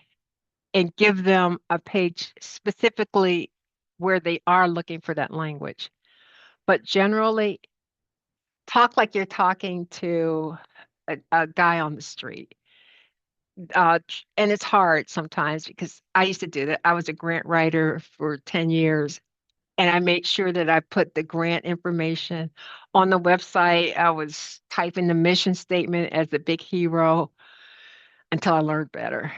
and give them a page specifically where they are looking for that language. But generally, talk like you're talking to a guy on the street. And it's hard sometimes because I used to do that. I was a grant writer for 10 years, and I made sure that I put the grant information on the website. I was typing the mission statement as a big hero until I learned better.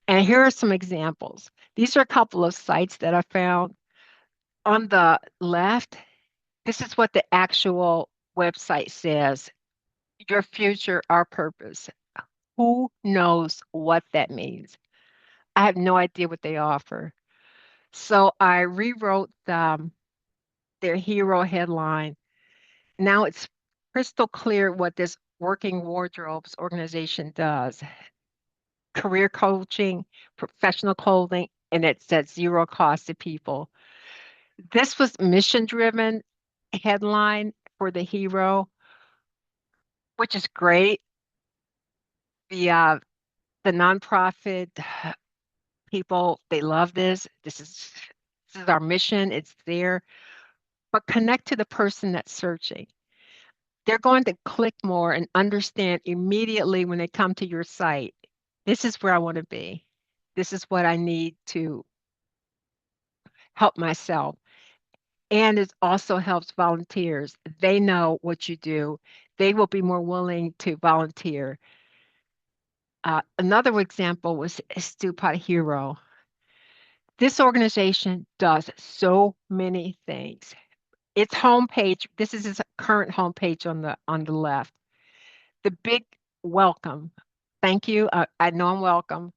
And here are some examples. These are a couple of sites that I found. On the left, this is what the actual website says. Your future, our purpose. Who knows what that means? I have no idea what they offer. So I rewrote their hero headline. Now it's crystal clear what this Working Wardrobes organization does. Career coaching, professional clothing, and it's at zero cost to people. This was mission driven headline for the hero, which is great. The nonprofit people, they love this. This is our mission. It's there. But connect to the person that's searching. They're going to click more and understand immediately when they come to your site. This is where I want to be. This is what I need to help myself. And it also helps volunteers. They know what you do. They will be more willing to volunteer. Another example was Stupid Hero. This organization does so many things. Its homepage, this is its current homepage on the left. The big welcome. Thank you. I know I'm welcome,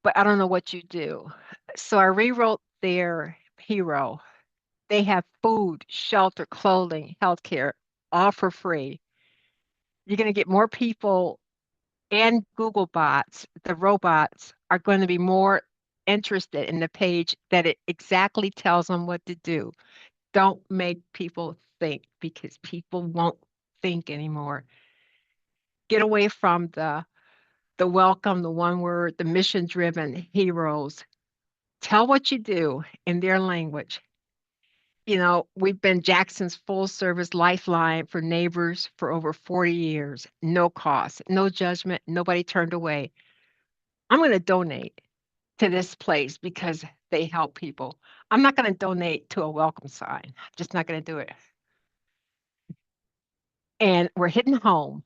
but I don't know what you do. So I rewrote their hero. They have food, shelter, clothing, healthcare, all for free. You're going to get more people and Google bots. The robots are going to be more interested in the page that it exactly tells them what to do. Don't make people think because people won't think anymore. Get away from the welcome, the one word, the mission driven heroes. Tell what you do in their language. We've been Jackson's full service lifeline for neighbors for over 40 years. No cost, no judgment, nobody turned away. I'm going to donate to this place because they help people. I'm not going to donate to a welcome sign. I'm just not going to do it. And we're hitting home.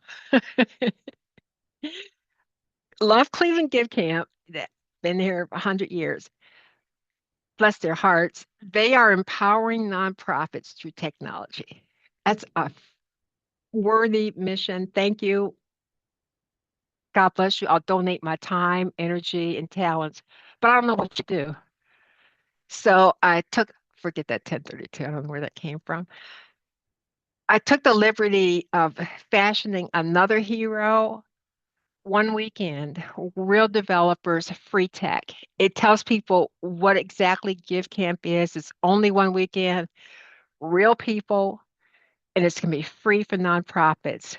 Love Cleveland Give Camp, that been here 100 years. Bless their hearts. They are empowering nonprofits through technology. That's a worthy mission. Thank you. God bless you. I'll donate my time, energy, and talents, but I don't know what to do. So forget that 1032. I don't know where that came from. I took the liberty of fashioning another hero one weekend, real developers, free tech. It tells people what exactly Give Camp is. It's only one weekend, real people, and it's going to be free for nonprofits.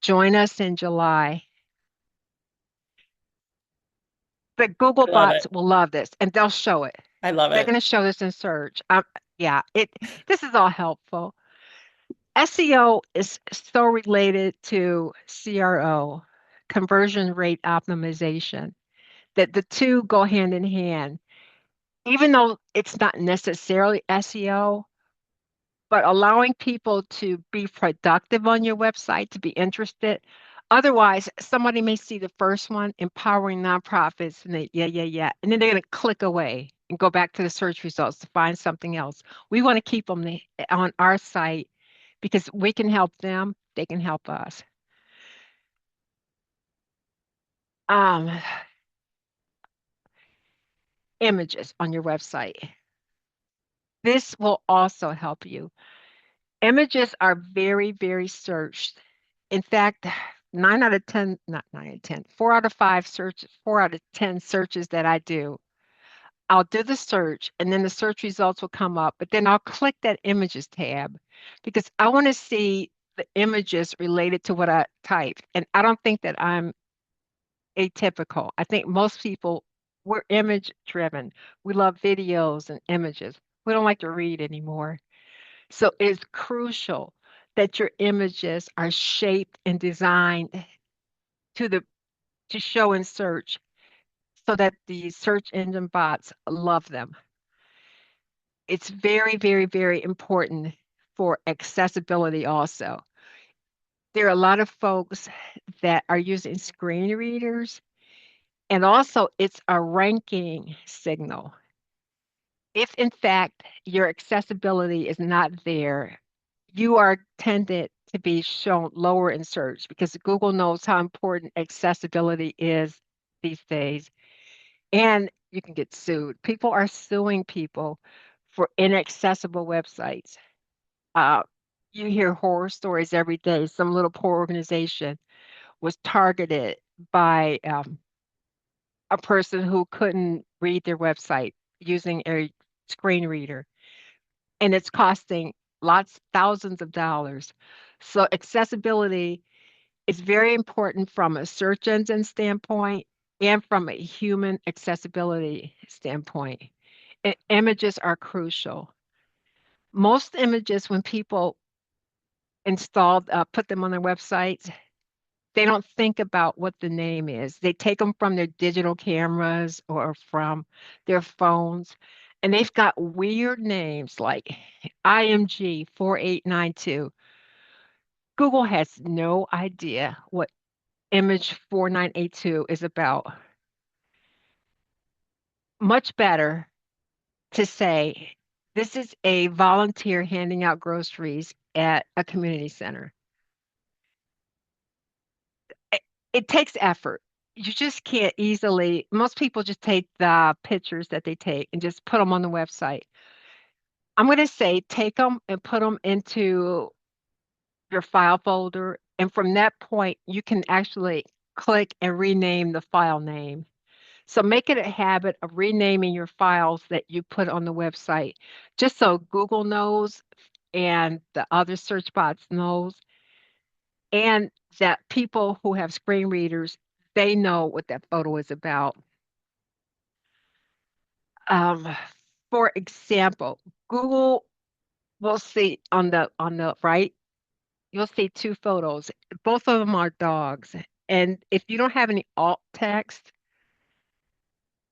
Join us in July. The Google I love bots it. will love this, and they'll show it. I love They're going it. to show this in search. Yeah, this is all helpful. SEO is so related to CRO, conversion rate optimization, that the two go hand in hand. Even though it's not necessarily SEO, but allowing people to be productive on your website, to be interested. Otherwise, somebody may see the first one, empowering nonprofits, and they, yeah, yeah, yeah. And then they're going to click away and go back to the search results to find something else. We want to keep them on our site because we can help them, they can help us. Um, Images on your website. This will also help you. Images are very, very searched. In fact, 9 out of 10, not 9 out of 10, 4 out of 5 searches, 4 out of 10 searches that I do, I'll do the search and then the search results will come up, but then I'll click that images tab because I want to see the images related to what I typed. And I don't think that I'm atypical. I think most people, we're image driven. We love videos and images. We don't like to read anymore. So it's crucial that your images are shaped and designed to the to show in search so that the search engine bots love them. It's very, very, very important for accessibility also. There are a lot of folks that are using screen readers, and also it's a ranking signal. If in fact your accessibility is not there, you are tended to be shown lower in search because Google knows how important accessibility is these days. And you can get sued. People are suing people for inaccessible websites. Uh, you hear horror stories every day. Some little poor organization was targeted by a person who couldn't read their website using a screen reader, and it's costing thousands of dollars. So accessibility is very important from a search engine standpoint and from a human accessibility standpoint. Images are crucial. Most images, when people put them on their websites, they don't think about what the name is. They take them from their digital cameras or from their phones, and they've got weird names like IMG 4892. Google has no idea what image 4982 is about. Much better to say, this is a volunteer handing out groceries at a community center. It, it takes effort. You just can't easily, most people just take the pictures that they take and just put them on the website. I'm going to say take them and put them into your file folder. And from that point, you can actually click and rename the file name. So make it a habit of renaming your files that you put on the website, just so Google knows and the other search bots knows, and that people who have screen readers, they know what that photo is about. Um, for example, Google will see on the right, you'll see two photos. Both of them are dogs. And if you don't have any alt text,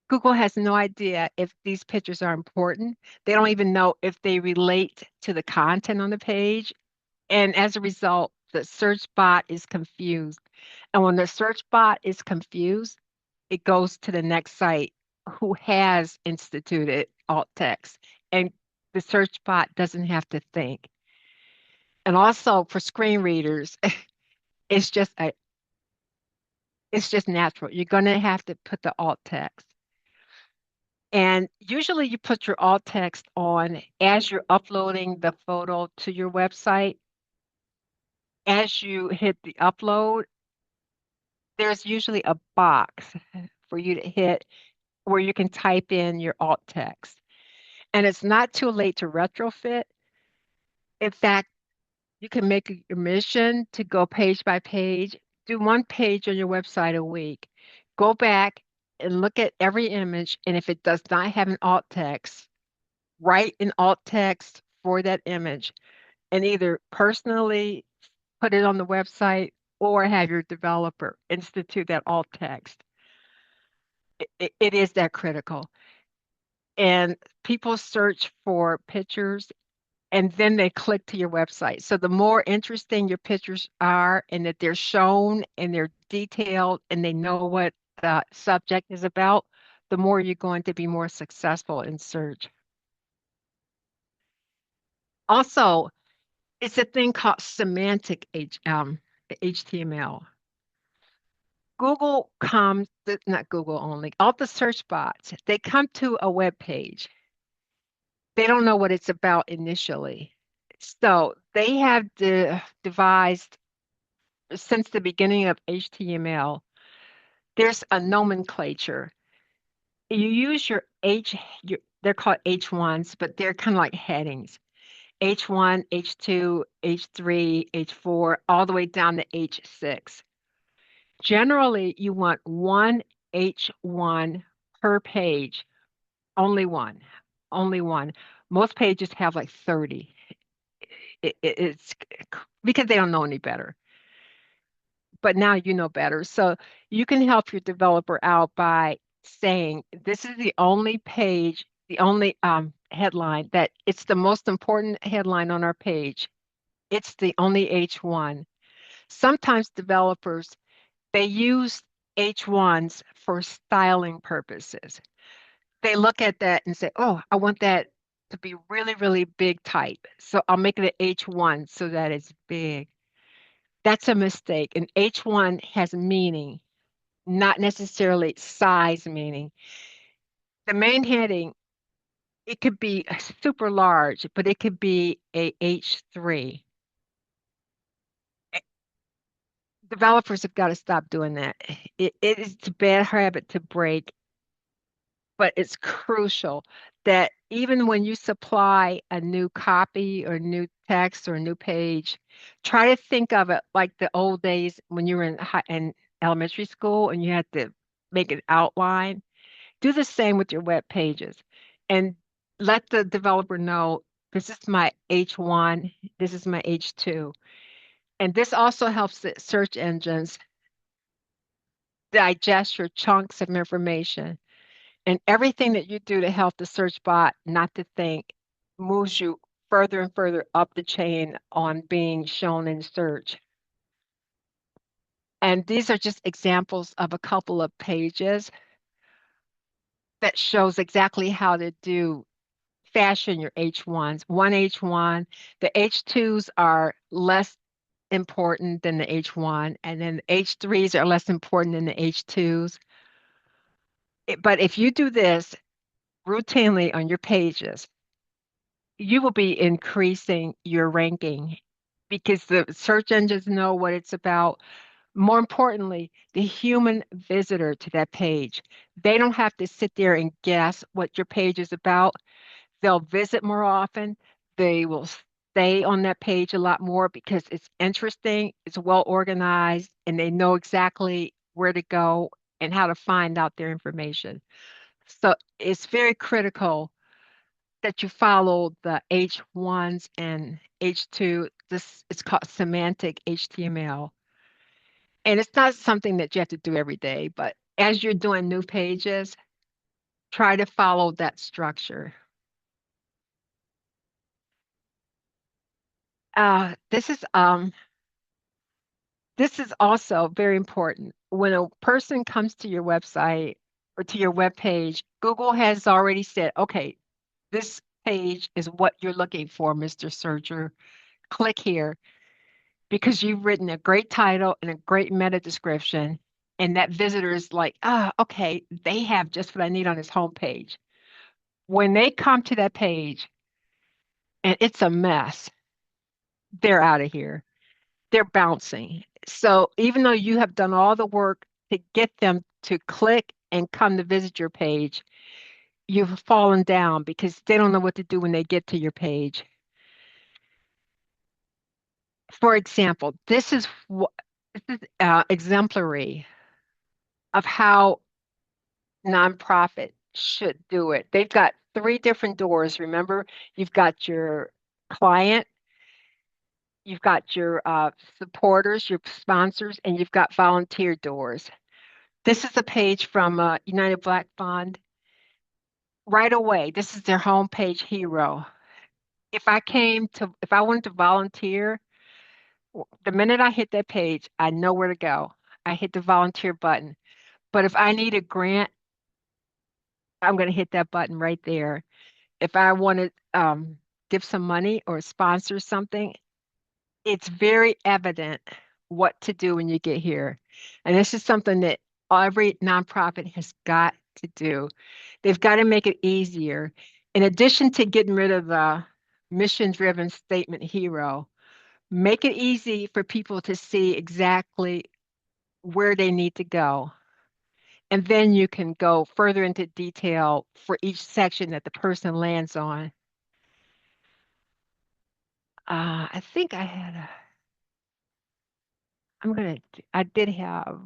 Google has no idea if these pictures are important. They don't even know if they relate to the content on the page. And as a result, the search bot is confused. And when the search bot is confused, it goes to the next site who has instituted alt text. And the search bot doesn't have to think. And also for screen readers, it's just a it's just natural. You're going to have to put the alt text. And usually you put your alt text on as you're uploading the photo to your website. As you hit the upload, there's usually a box for you to hit where you can type in your alt text. And it's not too late to retrofit. In fact, you can make your mission to go page by page, do one page on your website a week. Go back and look at every image, and if it does not have an alt text, write an alt text for that image and either personally put it on the website or have your developer institute that alt text. It is that critical. And people search for pictures and then they click to your website. So the more interesting your pictures are and that they're shown and they're detailed and they know what the subject is about, the more you're going to be more successful in search. Also, it's a thing called HTML. Google comes, not Google only, all the search bots, they come to a web page. They don't know what it's about initially. So they have devised, since the beginning of HTML, there's a nomenclature. You use they're called H1s, but they're kind of like headings. H1, H2, H3, H4, all the way down to H6. Generally, you want one H1 per page, only one, only one. Most pages have like 30. It's because they don't know any better. But now you know better. So you can help your developer out by saying, this is the only page, the only headline that it's the most important headline on our page. It's the only H1. Sometimes developers, they use H1s for styling purposes. They look at that and say, oh, I want that to be really, really big type. So I'll make it an H1 so that it's big. That's a mistake. An H1 has meaning, not necessarily size meaning. The main heading, it could be super large, but it could be a H3. Developers have got to stop doing that. It is a bad habit to break, but it's crucial that even when you supply a new copy or new text or a new page, try to think of it like the old days when you were in elementary school and you had to make an outline. Do the same with your web pages and let the developer know this is my H1, this is my H2. And this also helps the search engines digest your chunks of information. And everything that you do to help the search bot not to think moves you further and further up the chain on being shown in search. And these are just examples of a couple of pages that shows exactly how to do fashion your H1s. One H1, the H2s are less important than the H1, and then the H3s are less important than the H2s. But if you do this routinely on your pages, you will be increasing your ranking because the search engines know what it's about. More importantly, the human visitor to that page. They don't have to sit there and guess what your page is about. They'll visit more often. They will stay on that page a lot more because it's interesting, it's well organized, and they know exactly where to go and how to find out their information. So it's very critical that you follow the H1s and H2. This it's called semantic HTML. And it's not something that you have to do every day, but as you're doing new pages, try to follow that structure. This is also very important. When a person comes to your website or to your web page, Google has already said, okay, this page is what you're looking for, Mr. Searcher. Click here because you've written a great title and a great meta description. And that visitor is like, okay, they have just what I need on this homepage. When they come to that page and it's a mess, they're out of here. They're bouncing. So even though you have done all the work to get them to click and come to visit your page, you've fallen down because they don't know what to do when they get to your page. For example, this is exemplary of how nonprofit should do it. They've got three different doors. Remember, you've got your client, you've got your supporters, your sponsors, and you've got volunteer doors. This is a page from United Black Fund. Right away, this is their homepage hero. If I wanted to volunteer, the minute I hit that page, I know where to go. I hit the volunteer button. But if I need a grant, I'm going to hit that button right there. If I want to give some money or sponsor something, it's very evident what to do when you get here. And this is something that every nonprofit has got to do. They've got to make it easier. In addition to getting rid of the mission-driven statement hero, make it easy for people to see exactly where they need to go. And then you can go further into detail for each section that the person lands on. I think I had a, I did have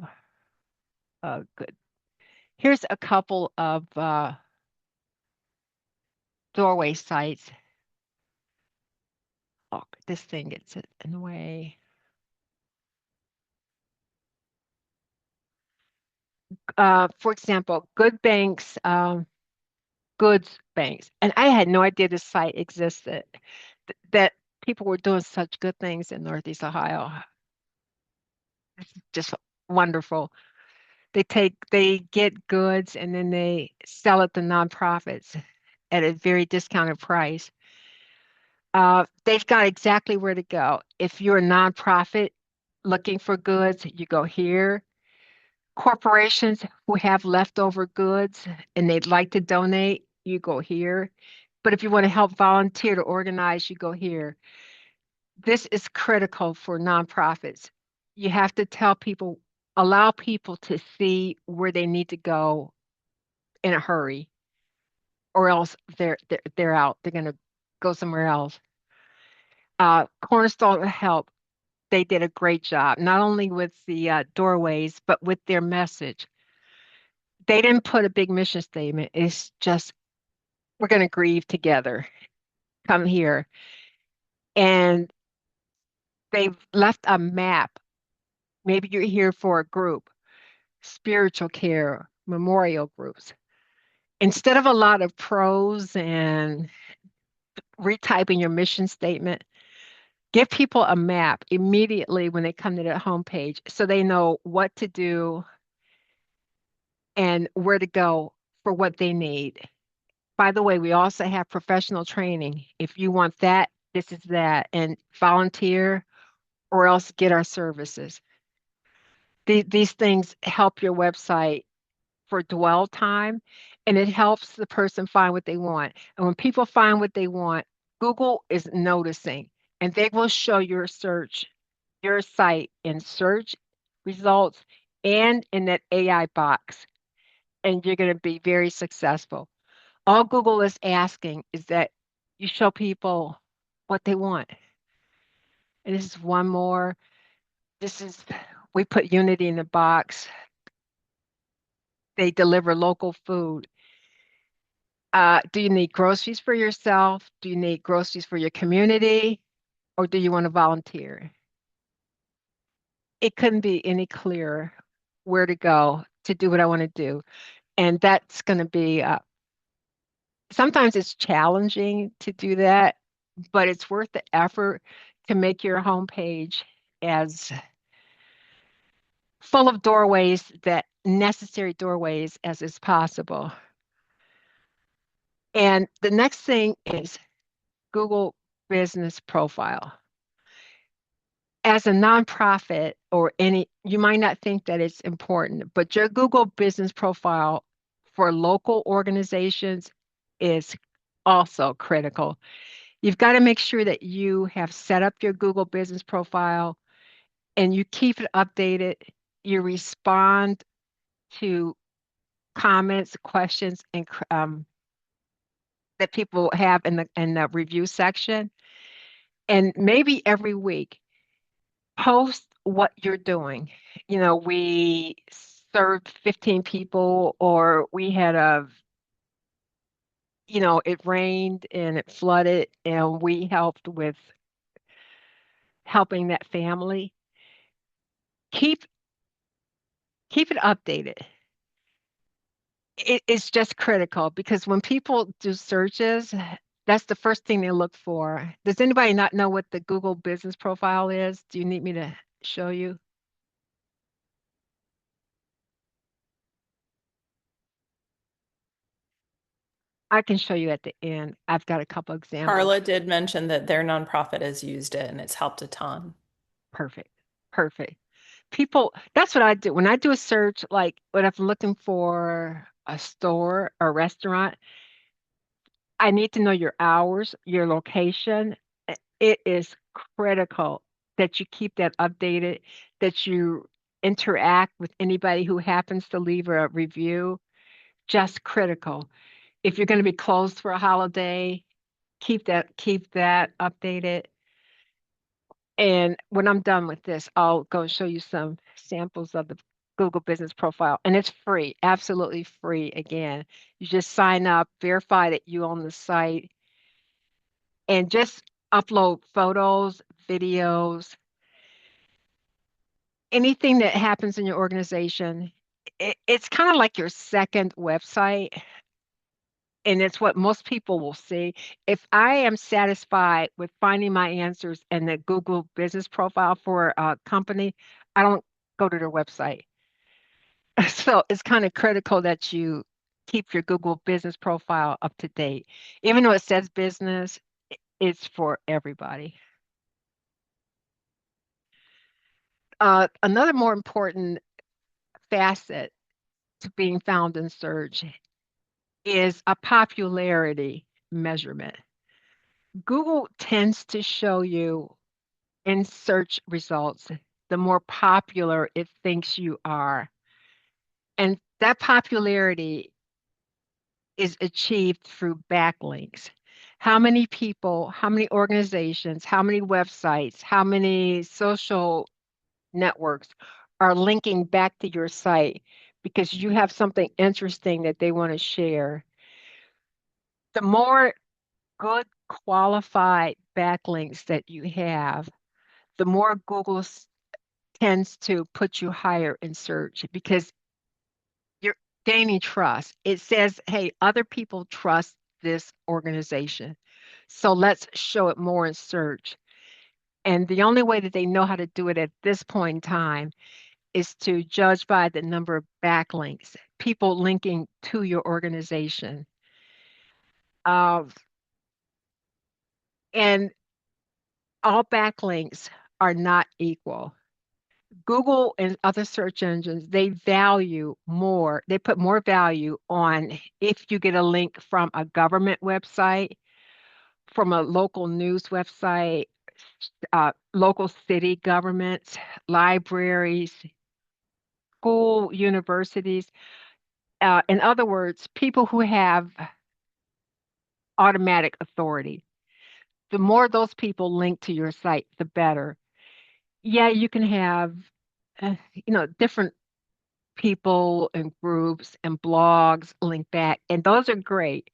a good, here's a couple of doorway sites. Oh, this thing gets in the way. For example, goods banks. And I had no idea this site existed, that people were doing such good things in Northeast Ohio. It's just wonderful. They get goods and then they sell it to nonprofits at a very discounted price. They've got exactly where to go. If you're a nonprofit looking for goods, you go here. Corporations who have leftover goods and they'd like to donate, you go here. But if you want to help volunteer to organize, you go here. This is critical for nonprofits. You have to allow people to see where they need to go in a hurry, or else they're out. They're going to go somewhere else. Cornerstone Help, they did a great job, not only with the doorways, but with their message. They didn't put a big mission statement. It's just, we're going to grieve together. Come here. And they've left a map. Maybe you're here for a group, spiritual care, memorial groups. Instead of a lot of prose and retyping your mission statement, give people a map immediately when they come to the homepage so they know what to do and where to go for what they need. By the way, we also have professional training. If you want that, this is that, and volunteer or else get our services. These things help your website for dwell time, and it helps the person find what they want. And when people find what they want, Google is noticing, and they will show your site in search results and in that AI box, and you're going to be very successful. All Google is asking is that you show people what they want. And this is one more. This is, we put Unity in the box. They deliver local food. Do you need groceries for yourself? Do you need groceries for your community? Or do you want to volunteer? It couldn't be any clearer where to go to do what I want to do. And that's going to be, sometimes it's challenging to do that, but it's worth the effort to make your homepage as full of doorways, that necessary doorways as is possible. And the next thing is Google Business Profile. As a nonprofit or any, you might not think that it's important, but your Google Business Profile for local organizations is also critical. You've got to make sure that you have set up your Google Business Profile and you keep it updated. You respond to comments, questions, and that people have in the review section. And maybe every week, post what you're doing. You know, we served 15 people, or we had it rained and it flooded, and we helped with helping that family. Keep keep it updated. It's just critical because when people do searches, that's the first thing they look for. Does anybody not know what the Google Business Profile is? Do you need me to show you? I can show you at the end. I've got a couple examples. Carla did mention that their nonprofit has used it and it's helped a ton. Perfect. Perfect. People, that's what I do. When I do a search, like when I'm looking for a store or restaurant, I need to know your hours, your location. It is critical that you keep that updated, that you interact with anybody who happens to leave a review. Just critical. If you're going to be closed for a holiday, keep that updated. And when I'm done with this, I'll go show you some samples of the Google Business Profile. And it's free, absolutely free. Again, you just sign up, verify that you own the site, and just upload photos, videos, anything that happens in your organization. It's kind of like your second website, and it's what most people will see. If I am satisfied with finding my answers in the Google Business Profile for a company, I don't go to their website. So it's kind of critical that you keep your Google Business Profile up to date. Even though it says business, it's for everybody. Another more important facet to being found in search is a popularity measurement. Google tends to show you in search results the more popular it thinks you are. And that popularity is achieved through backlinks. How many people, how many organizations, how many websites, how many social networks are linking back to your site because you have something interesting that they want to share? The more good qualified backlinks that you have, the more tends to put you higher in search because you're gaining trust. It says, hey, other people trust this organization. So let's show it more in search. And the only way that they know how to do it at this point in time is to judge by the number of backlinks, people linking to your organization. Uh, and all backlinks are not equal. Google and other search engines, they value more, they put more value on if you get a link from a government website, from a local news website, local city governments, libraries, school, universities. In other words, people who have automatic authority. The more those people link to your site, the better. Yeah, you can have, different people and groups and blogs link back, and those are great.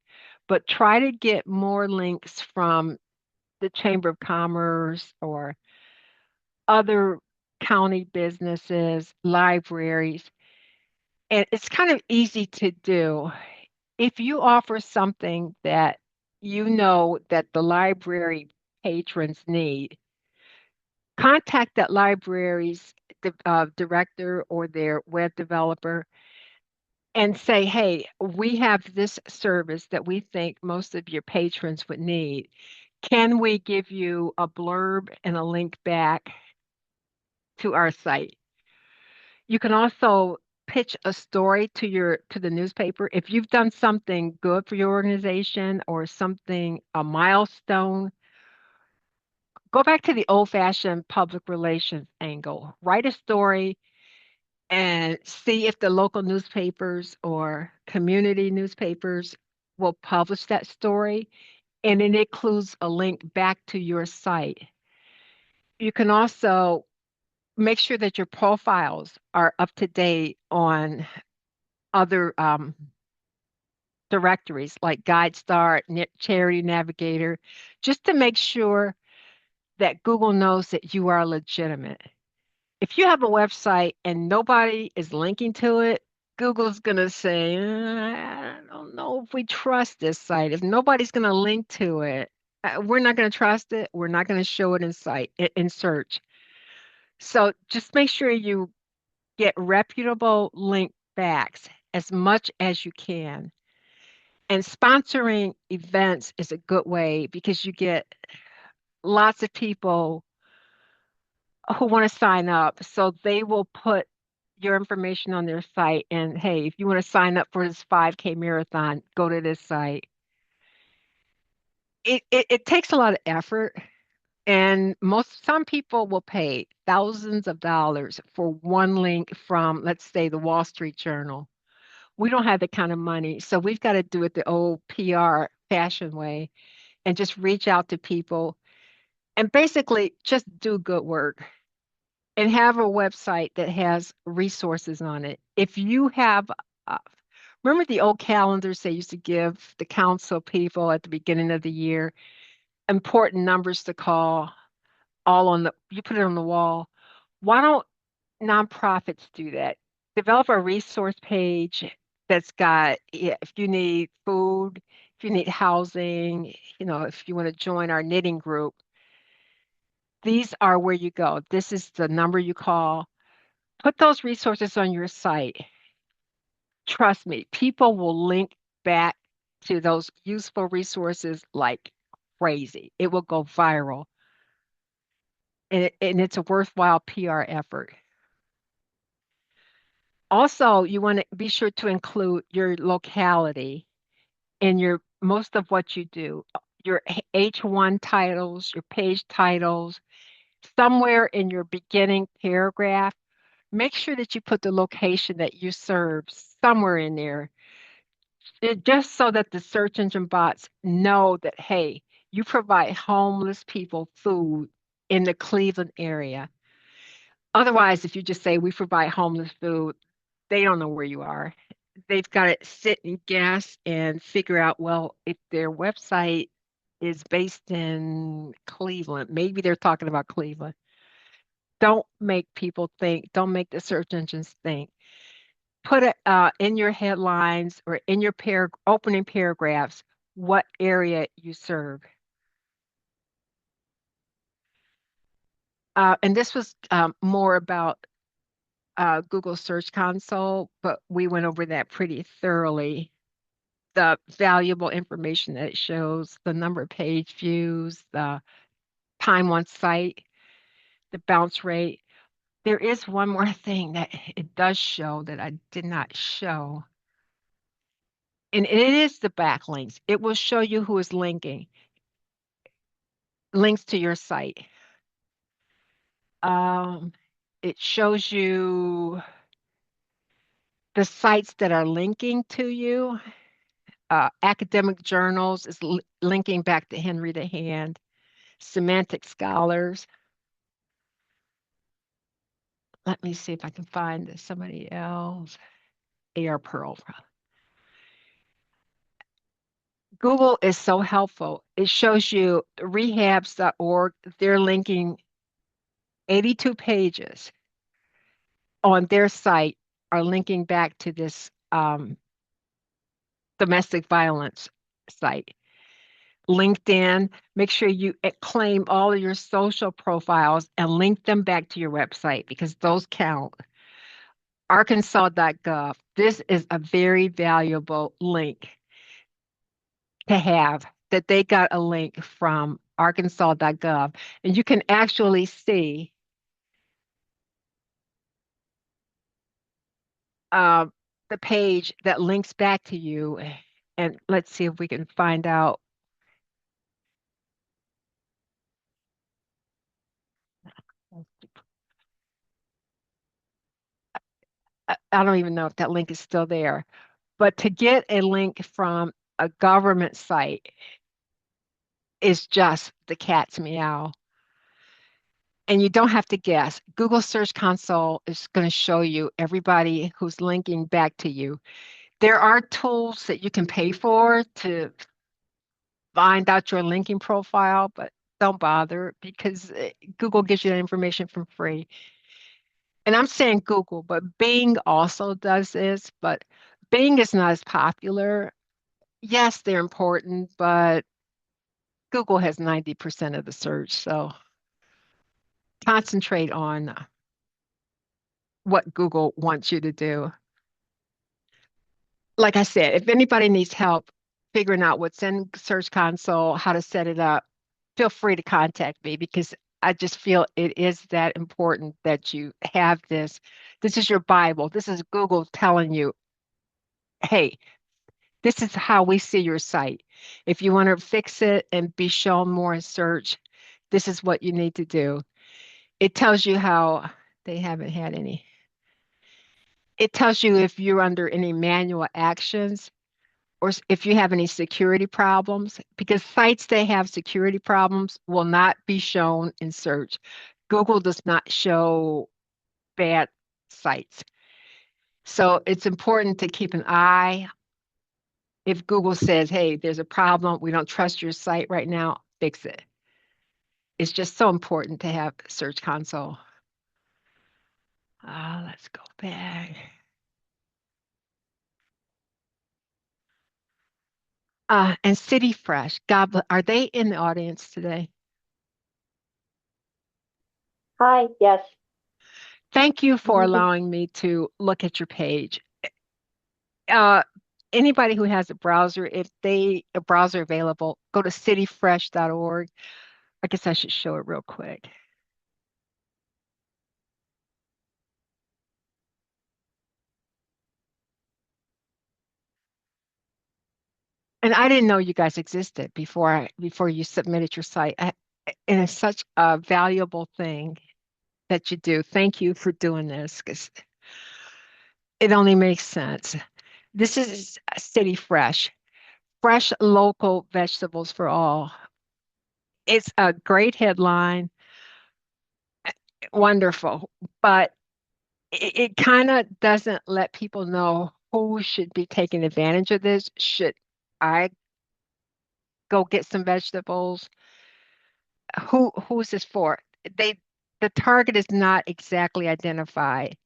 But try to get more links from the Chamber of Commerce or other county businesses, libraries. And it's kind of easy to do. If you offer something that you know that the library patrons need, contact that library's director or their web developer and say, hey, we have this service that we think most of your patrons would need. Can we give you a blurb and a link back to our site? You can also pitch a story to the newspaper. If you've done something good for your organization or something, a milestone, go back to the old-fashioned public relations angle. Write a story and see if the local newspapers or community newspapers will publish that story, and it includes a link back to your site. You can also make sure that your profiles are up to date on other directories like GuideStar, Charity Navigator, just to make sure that Google knows that you are legitimate. If you have a website and nobody is linking to it, Google's going to say, I don't know if we trust this site. If nobody's going to link to it, we're not going to trust it. We're not going to show it in in search. So just make sure you get reputable link backs as much as you can. And sponsoring events is a good way because you get lots of people who want to sign up. So they will put your information on their site and hey, if you want to sign up for this 5K marathon, go to this site. It takes a lot of effort and some people will pay thousands of dollars for one link from, let's say, the Wall Street Journal. We don't have that kind of money, so we've got to do it the old PR fashion way and just reach out to people and basically just do good work and have a website that has resources on it. If you have, uh, remember the old calendars they used to give the council people at the beginning of the year, important numbers to call, all on you put it on the wall. Why don't nonprofits do that? Develop a resource page that's got, yeah, if you need food, if you need housing, if you want to join our knitting group, these are where you go. This is the number you call. Put those resources on your site. Trust me, people will link back to those useful resources like crazy. It will go viral, and it's a worthwhile PR effort. Also, you want to be sure to include your locality in your most of what you do. Your H1 titles, your page titles, somewhere in your beginning paragraph, make sure that you put the location that you serve somewhere in there. Just so that the search engine bots know that, hey, you provide homeless people food in the Cleveland area. Otherwise, if you just say we provide homeless food, they don't know where you are. They've got to sit and guess and figure out, well, if their website is based in Cleveland, maybe they're talking about Cleveland. Don't make people think, don't make the search engines think. Put it in your headlines or in your opening paragraphs what area you serve. And this was more about Google Search Console, but we went over that pretty thoroughly. The valuable information that it shows, the number of page views, the time on site, the bounce rate. There is one more thing that it does show that I did not show, and it is the backlinks. It will show you who is links to your site. Um, it shows you the sites that are linking to you, academic journals is linking back to Henry the Hand, semantic scholars. Let me see if I can find somebody else. AR Pearl. Google is so helpful. It shows you rehabs.org. They're linking 82 pages on their site are linking back to this domestic violence site. LinkedIn, make sure you claim all of your social profiles and link them back to your website because those count. Arkansas.gov, this is a very valuable link to have that they got a link from arkansas.gov. And you can actually see uh, the page that links back to you. And let's see if we can find out. I don't even know if that link is still there. But to get a link from a government site is just the cat's meow. And you don't have to guess. Google Search Console is going to show you everybody who's linking back to you. There are tools that you can pay for to find out your linking profile, but don't bother because Google gives you that information for free. And I'm saying Google, but Bing also does this, but Bing is not as popular. Yes, they're important, but Google has 90% of the search. So concentrate on what Google wants you to do. Like I said, if anybody needs help figuring out what's in Search Console, how to set it up, feel free to contact me because I just feel it is that important that you have this. This is your Bible. This is Google telling you, hey, this is how we see your site. If you want to fix it and be shown more in search, this is what you need to do. It tells you how they haven't had any. It tells you if you're under any manual actions or if you have any security problems, because sites that have security problems will not be shown in search. Google does not show bad sites. So it's important to keep an eye. If Google says, hey, there's a problem, we don't trust your site right now, fix it. It's just so important to have Search Console. Let's go back. And City Fresh, God, are they in the audience today? Hi, yes. Thank you for Mhm. allowing me to look at your page. Uh, Anybody who has a browser, if they a browser available, go to cityfresh.org. I guess I should show it real quick. And I didn't know you guys existed before you submitted your site. And it's such a valuable thing that you do. Thank you for doing this because it only makes sense. This is City Fresh, fresh local vegetables for all. It's a great headline, wonderful, but it kind of doesn't let people know who should be taking advantage of this. Should I go get some vegetables? Who's this for? They the target is not exactly identified.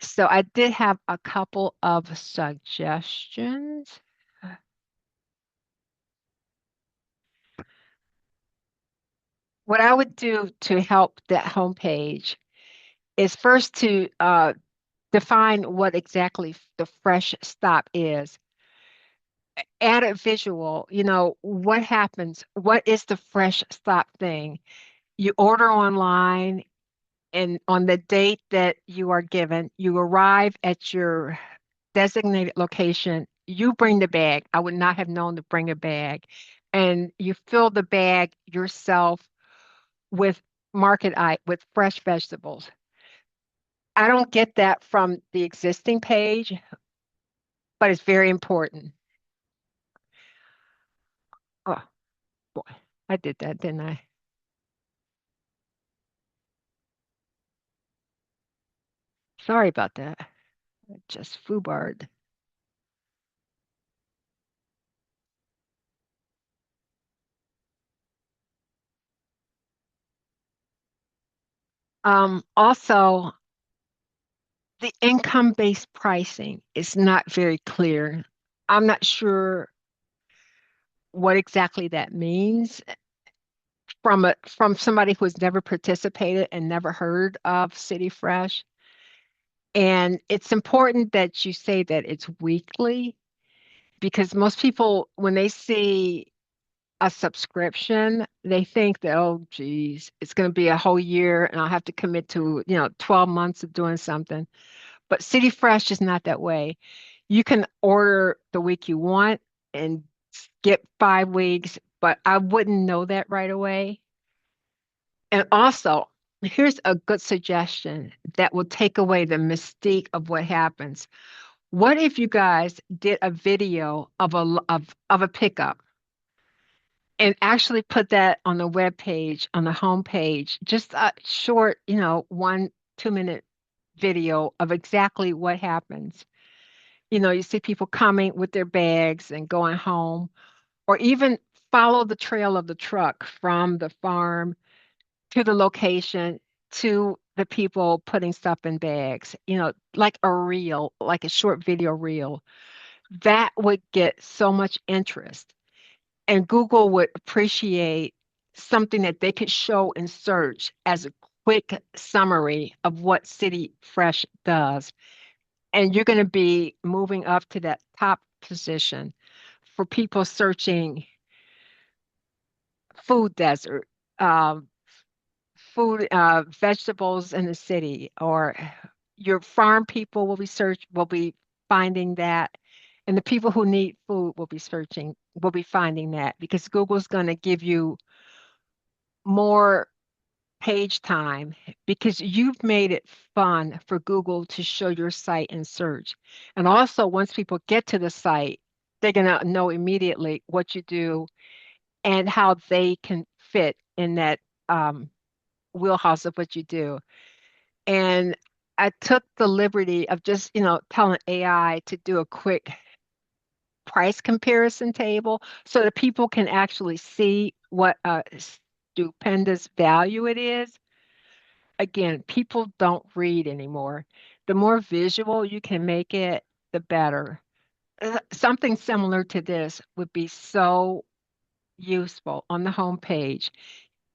So I did have a couple of suggestions. What I would do to help that homepage is first to define what exactly the fresh stop is. Add a visual, what happens? What is the fresh stop thing? You order online, and on the date that you are given, you arrive at your designated location. You bring the bag. I would not have known to bring a bag. And you fill the bag yourself with with fresh vegetables. I don't get that from the existing page, but it's very important. Oh boy, I did that, didn't I? Sorry about that. I just foobarred. Also, the income-based pricing is not very clear. I'm not sure what exactly that means from somebody who's never participated and never heard of City Fresh. And it's important that you say that it's weekly because most people, when they see a subscription, they think that, oh, geez, it's going to be a whole year and I'll have to commit to, 12 months of doing something. But City Fresh is not that way. You can order the week you want and skip 5 weeks, but I wouldn't know that right away. And also, here's a good suggestion that will take away the mystique of what happens. What if you guys did a video of a pickup and actually put that on the web page, on the home page, just a short, 1, 2 minute video of exactly what happens. You see people coming with their bags and going home, or even follow the trail of the truck from the farm to the location to the people putting stuff in bags, like a reel, like a short video reel. That would get so much interest. And Google would appreciate something that they could show in search as a quick summary of what City Fresh does. And you're going to be moving up to that top position for people searching food desert, um, food, vegetables in the city, or your farm people will be finding that, and the people who need food will be finding that because Google's going to give you more page time because you've made it fun for Google to show your site in search. And also, once people get to the site, they're going to know immediately what you do and how they can fit in that um, wheelhouse of what you do. And I took the liberty of just, telling AI to do a quick price comparison table so that people can actually see what a stupendous value it is. Again, people don't read anymore. The more visual you can make it, the better. Something similar to this would be so useful on the home page.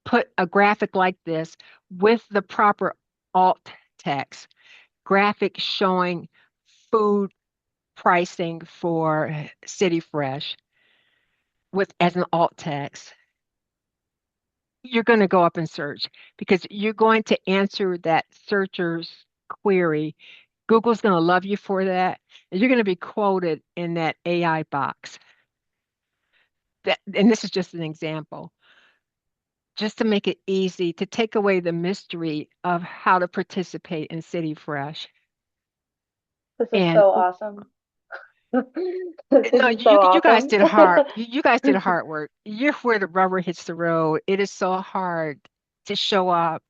Put a graphic like this with the proper alt text, graphic showing food pricing for City Fresh with as an alt text. You're going to go up in search because you're going to answer that searcher's query. Google's going to love you for that. And you're going to be quoted in that AI box. And this is just an example, just to make it easy to take away the mystery of how to participate in City Fresh. This is And so awesome. This no, is so you guys awesome. did hard. You guys did hard work. You're where the rubber hits the road. It is so hard to show up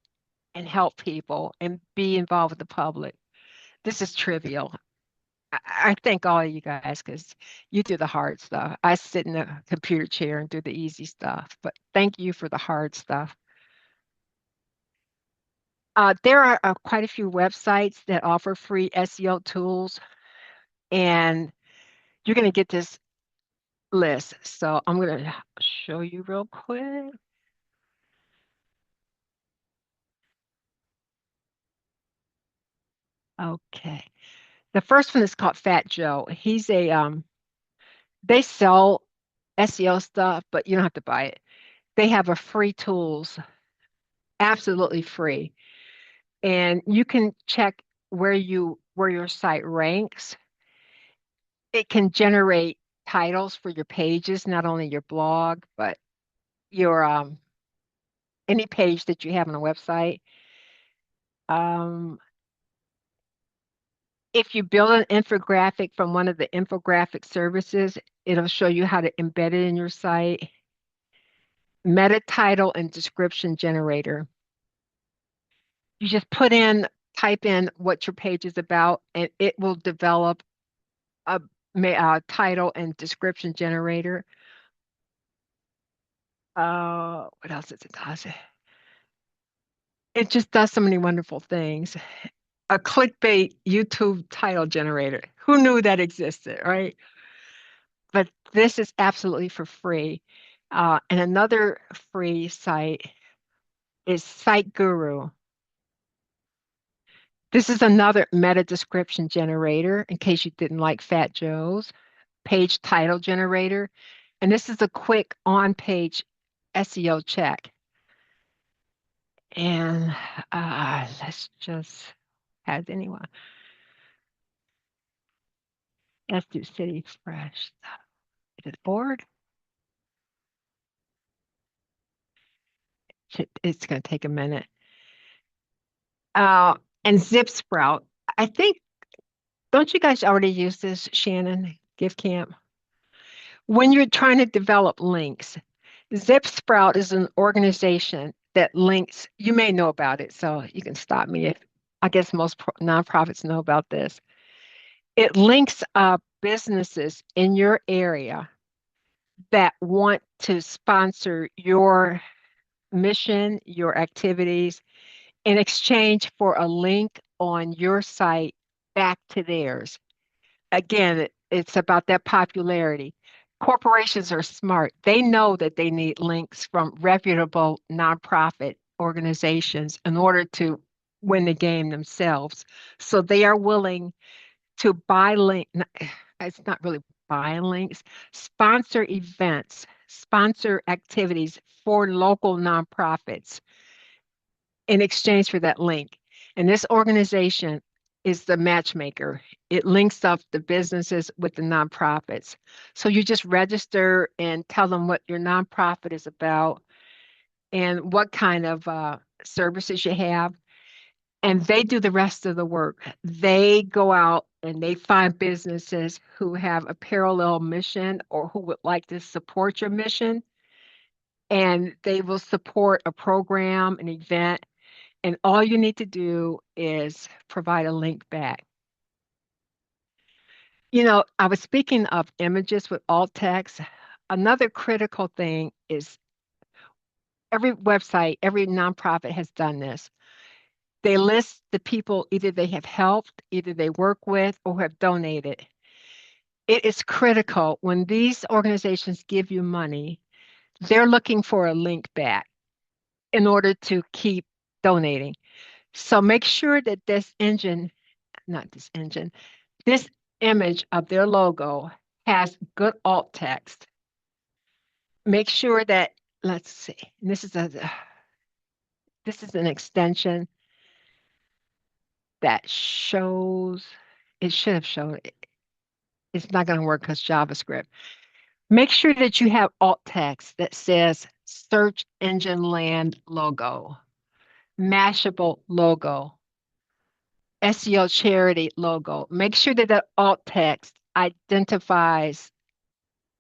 and help people and be involved with the public. This is trivial. I thank all of you guys because you do the hard stuff. I sit in a computer chair and do the easy stuff, but thank you for the hard stuff. There are quite a few websites that offer free SEO tools, and you're going to get this list. So I'm going to show you real quick. Okay. The first one is called Fat Joe. They sell SEO stuff, but you don't have to buy it. They have a free tools, absolutely free. And you can check where your site ranks. It can generate titles for your pages, not only your blog, but your any page that you have on a website. Um, If you build an infographic from one of the infographic services, it'll show you how to embed it in your site. Meta title and description generator. You just type in what your page is about, and it will develop a, title and description generator. What else does it does? It just does so many wonderful things. A clickbait YouTube title generator. Who knew that existed, right? But this is absolutely for free. And another free site is Site Guru. This is another meta description generator in case you didn't like Fat Joe's. Page title generator. And this is a quick on-page SEO check. And let's just, has anyone? Let's do City Fresh. Is it board? It's going to take a minute. Uh, and Zip Sprout. I think, don't you guys already use this, Shannon? GiveCamp? When you're trying to develop links, Zip Sprout is an organization that links, you may know about it, so you can stop me if I guess most nonprofits know about this. It links up businesses in your area that want to sponsor your mission, your activities, in exchange for a link on your site back to theirs. Again, it's about that popularity. Corporations are smart. They know that they need links from reputable nonprofit organizations in order to win the game themselves. So they are willing to buy link. It's not really buying links, sponsor events, sponsor activities for local nonprofits in exchange for that link. And this organization is the matchmaker. It links up the businesses with the nonprofits. So you just register and tell them what your nonprofit is about and what kind of services you have. And they do the rest of the work. They go out and they find businesses who have a parallel mission or who would like to support your mission. And they will support a program, an event, and all you need to do is provide a link back. You know, I was speaking of images with alt text. Another critical thing is every website, every nonprofit has done this. They list the people either they have helped, either they work with, or have donated. It is critical when these organizations give you money, they're looking for a link back in order to keep donating. So make sure that not this engine, this image of their logo has good alt text. Make sure that, let's see, this is an extension that shows, it should have shown, it's not going to work because JavaScript. Make sure that you have alt text that says search engine land logo, Mashable logo, SEO charity logo. Make sure that the alt text identifies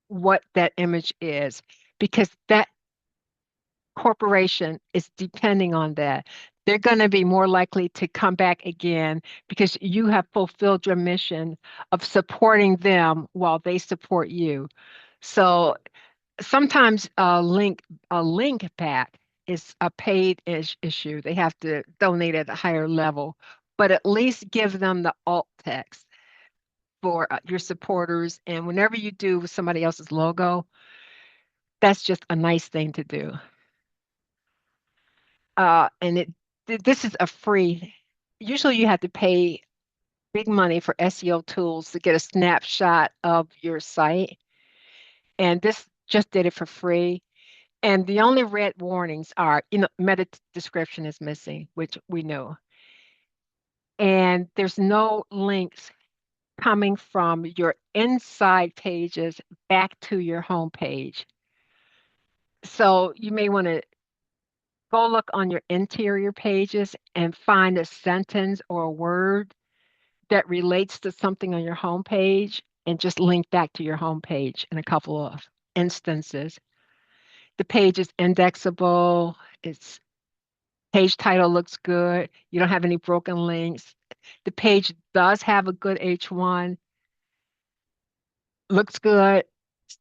what that image is because that corporation is depending on that. They're going to be more likely to come back again because you have fulfilled your mission of supporting them while they support you. So sometimes a link back is a paid issue. They have to donate at a higher level, but at least give them the alt text for your supporters. And whenever you do somebody else's logo, that's just a nice thing to do. And this is a free. Usually, you have to pay big money for SEO tools to get a snapshot of your site, and this just did it for free. And the only red warnings are, meta description is missing, which we know, and there's no links coming from your inside pages back to your home page. So you may want to go look on your interior pages and find a sentence or a word that relates to something on your homepage and just link back to your homepage in a couple of instances. The page is indexable, its page title looks good, you don't have any broken links. The page does have a good H1, looks good.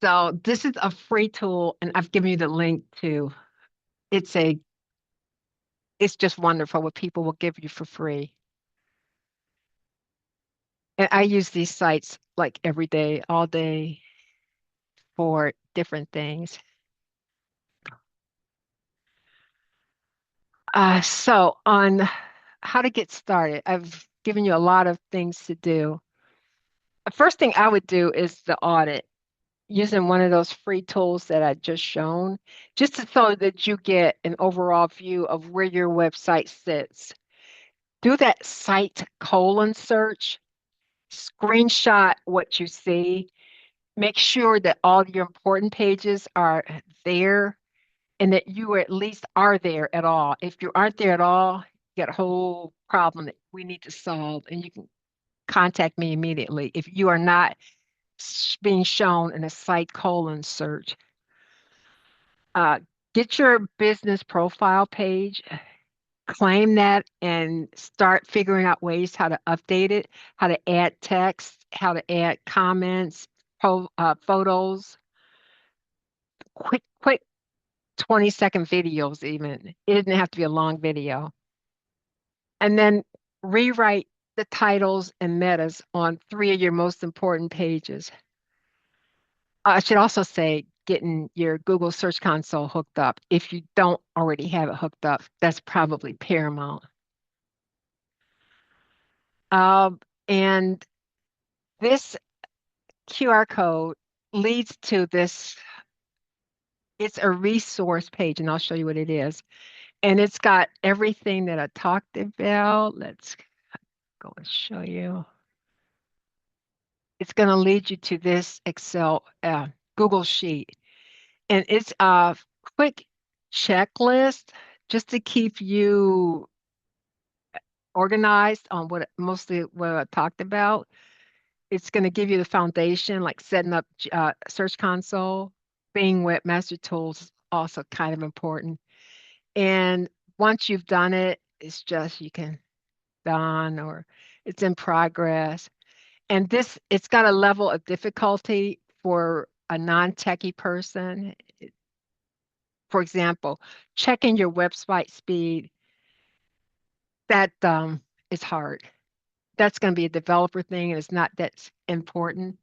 So this is a free tool, and I've given you the link to it's a it's just wonderful what people will give you for free. And I use these sites like every day, all day for different things. So on how to get started, I've given you a lot of things to do. The first thing I would do is the audit using one of those free tools that I just shown, so that you get an overall view of where your website sits. Do that site colon search, screenshot what you see, make sure that all your important pages are there and that you at least are there at all. If you aren't there at all, you got a whole problem that we need to solve, and you can contact me immediately if you are not being shown in a site colon search. Uh, get your business profile page, claim that, and start figuring out ways how to update it, how to add text, how to add comments, photos, quick 20-second videos even. It didn't have to be a long video. And then rewrite the titles and metas on 3 of your most important pages. I should also say getting your Google Search Console hooked up. If you don't already have it hooked up, that's probably paramount. And this QR code leads to this. It's a resource page, and I'll show you what it is. And it's got everything that I talked about. Let's go and show you. It's going to lead you to this Excel Google sheet. And it's a quick checklist just to keep you organized on mostly what I talked about. It's going to give you the foundation, like setting up Search Console, being Webmaster Tools is also kind of important. And once you've done it, it's just you can done or it's in progress. And it's got a level of difficulty for a non-techie person. For example, checking your website speed, that is hard. That's going to be a developer thing, and it's not that important.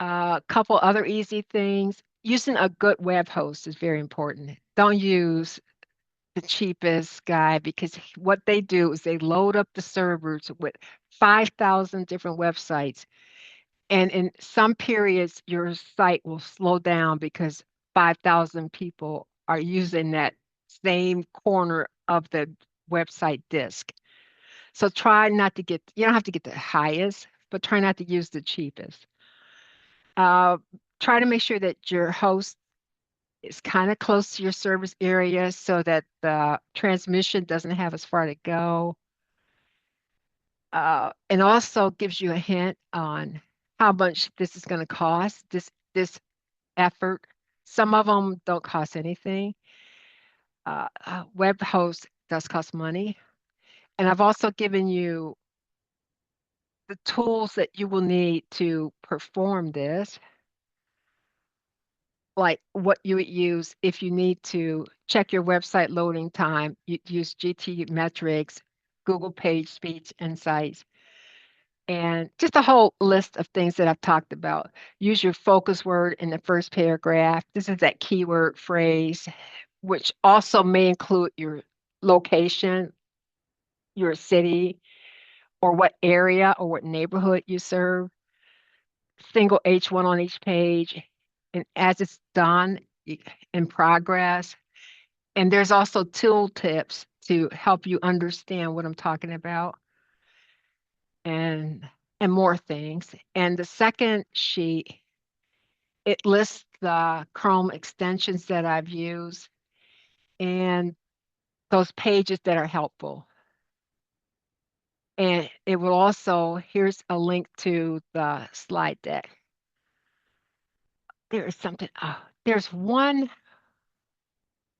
A couple other easy things. Using a good web host is very important. Don't use the cheapest guy, because what they do is they load up the servers with 5,000 different websites. And in some periods, your site will slow down because 5,000 people are using that same corner of the website disk. So try not to you don't have to get the highest, but try not to use the cheapest. Uh, Try to make sure that your host is kind of close to your service area so that the transmission doesn't have as far to go. And also gives you a hint on how much this is going to cost, this effort. Some of them don't cost anything. Web host does cost money. And I've also given you the tools that you will need to perform this, like what you would use if you need to check your website loading time. You use GT metrics, Google Page Speed Insights, and just a whole list of things that I've talked about. Use your focus word in the first paragraph. This is that keyword phrase, which also may include your location, your city, or what area or what neighborhood you serve. Single H1 on each page. And as it's done, in progress. And there's also tool tips to help you understand what I'm talking about, and more things. And the second sheet, it lists the Chrome extensions that I've used and those pages that are helpful. And it will also, here's a link to the slide deck. There is something, there's one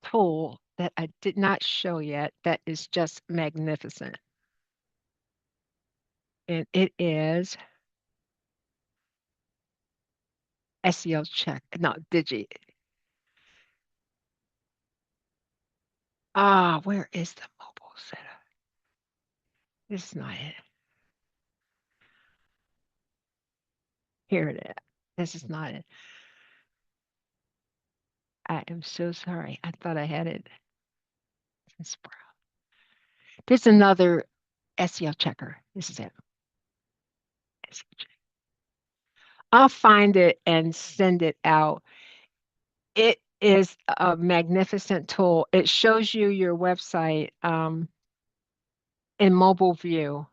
tool that I did not show yet that is just magnificent. And it is SEO check. No, Digi. Where is the mobile setup? This is not it. Here it is. This is not it. I am so sorry. I thought I had it in Sprout. There's another SEO checker. This is it. SEO check. I'll find it and send it out. It is a magnificent tool. It shows you your website in mobile view.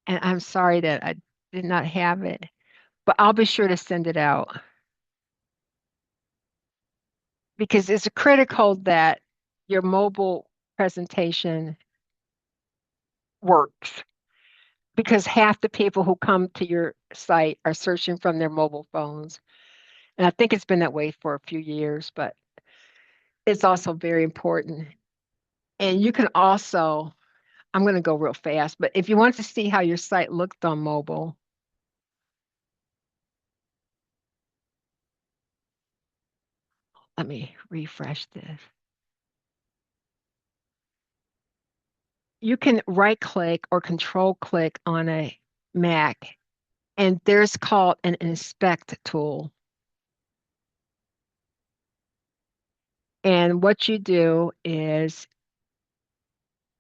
And I'm sorry that I did not have it, but I'll be sure to send it out because it's critical that your mobile presentation works because half the people who come to your site are searching from their mobile phones. And I think it's been that way for a few years, but it's also very important. And you can also, I'm going to go real fast, but if you want to see how your site looked on mobile, let me refresh this. You can right click or control click on a Mac, and there's called an inspect tool. And what you do is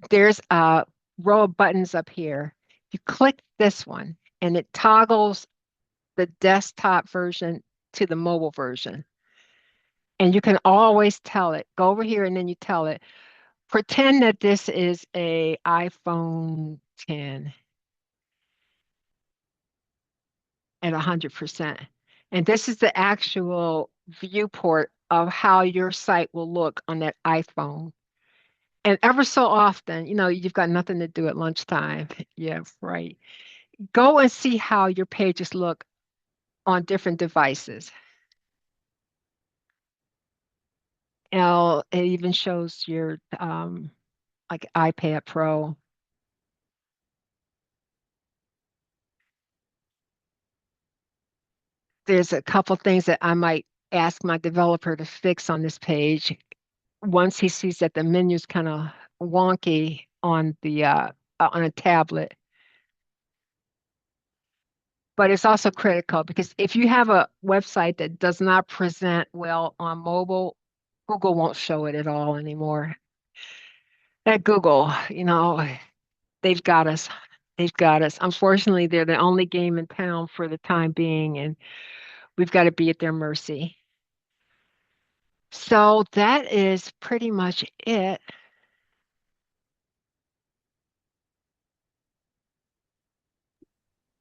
there's a row of buttons up here. You click this one, and it toggles the desktop version to the mobile version. And you can always tell it, go over here and then you tell it, pretend that this is a iPhone 10 at 100%. And this is the actual viewport of how your site will look on that iPhone. And ever so often, you've got nothing to do at lunchtime. Yeah, right. Go and see how your pages look on different devices. It even shows your like iPad Pro. There's a couple things that I might ask my developer to fix on this page once he sees that the menu's kind of wonky on a tablet. But it's also critical because if you have a website that does not present well on mobile, Google won't show it at all anymore. At Google, they've got us. They've got us. Unfortunately, they're the only game in town for the time being, and we've got to be at their mercy. So that is pretty much it.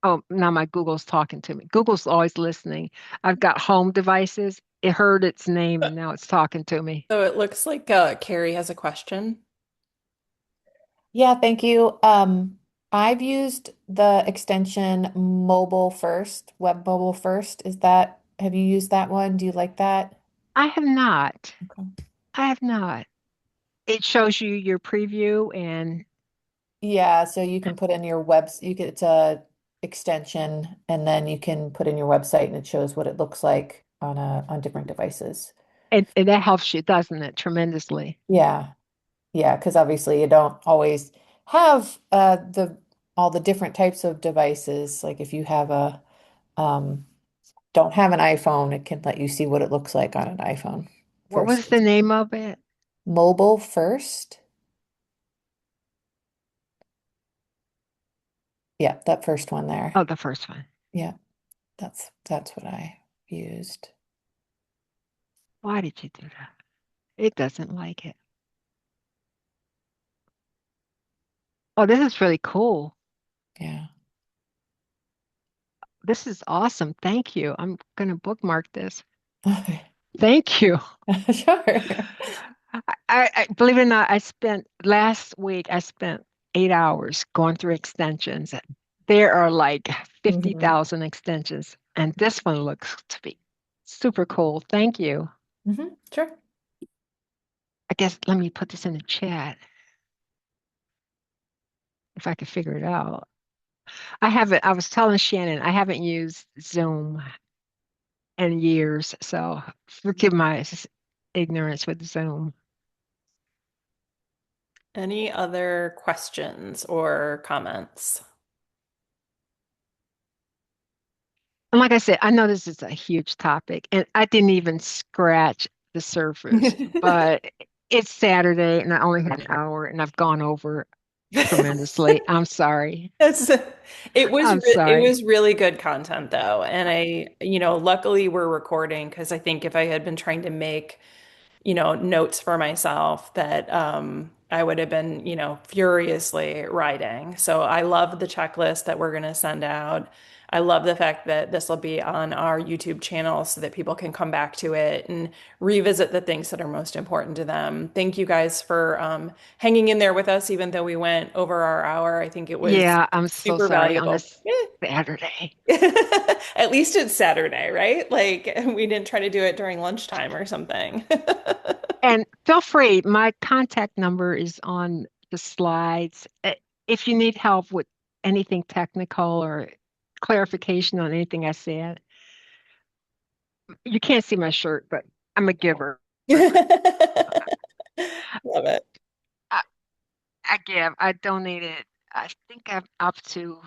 Oh, now my Google's talking to me. Google's always listening. I've got home devices. It heard its name and now it's talking to me. So it looks like Carrie has a question. Yeah, thank you. I've used the extension mobile first, web mobile first. Have you used that one? Do you like that? I have not. Okay. I have not. It shows you your preview and Yeah, so you can put in your it's a extension and then you can put in your website and it shows what it looks like on different devices. and that helps you, doesn't it? Tremendously. Yeah. Yeah, because obviously you don't always have the all the different types of devices. Like if you have a um don't have an iPhone, it can let you see what it looks like on an iPhone What was the versus name of it? mobile first. Yeah, that first one there. Oh, the first one. Yeah, that's what I used. Why did you do that? It doesn't like it. Oh, this is really cool. Yeah. This is awesome. Thank you. I'm going to bookmark this. Okay. Thank you. Sure. I believe it or not, last week I spent 8 hours going through extensions. There are like Mhm. 50,000 extensions, and this one looks to be super cool. Thank you. Sure. I guess let me put this in the chat if I can figure it out. I was telling Shannon, I haven't used Zoom in years, so forgive my ignorance with Zoom. Any other questions or comments? And like I said, I know this is a huge topic, and I didn't even scratch the surface, but it's Saturday and I only had an hour and I've gone over tremendously. I'm sorry. It's, I'm it sorry. was really good content though. And luckily we're recording because I think if I had been trying to make notes for myself that I would have been, furiously writing. So I love the checklist that we're going to send out. I love the fact that this will be on our YouTube channel so that people can come back to it and revisit the things that are most important to them. Thank you guys for hanging in there with us, even though we went over our hour. I think it was Yeah, I'm so super sorry on valuable. this Saturday. At least it's Saturday, right? Like we didn't try to do it during lunchtime or something. And feel free, my contact number is on the slides. If you need help with anything technical or clarification on anything I said, you can't see my shirt, but I'm a giver. Love it. I, I give, I donated, I think I'm up to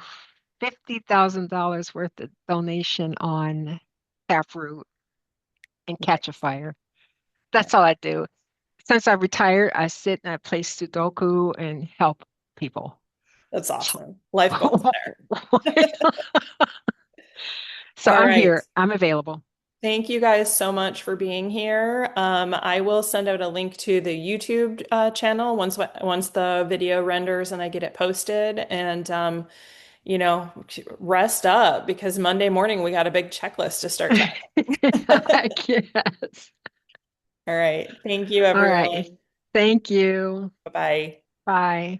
$50,000 worth of donation on Taproot and Catch a Fire. Yeah, That's all I do. Since I retired, I sit and I play Sudoku and help people. that's awesome. Life goals there. So All I'm right. here. I'm available. Thank you guys so much for being here. I will send out a link to the YouTube channel once the video renders and I get it posted. And you know, rest up because Monday morning we got a big checklist to start I chatting. guess. All right. Thank you, All right. everyone. Thank you. Bye-bye. Bye.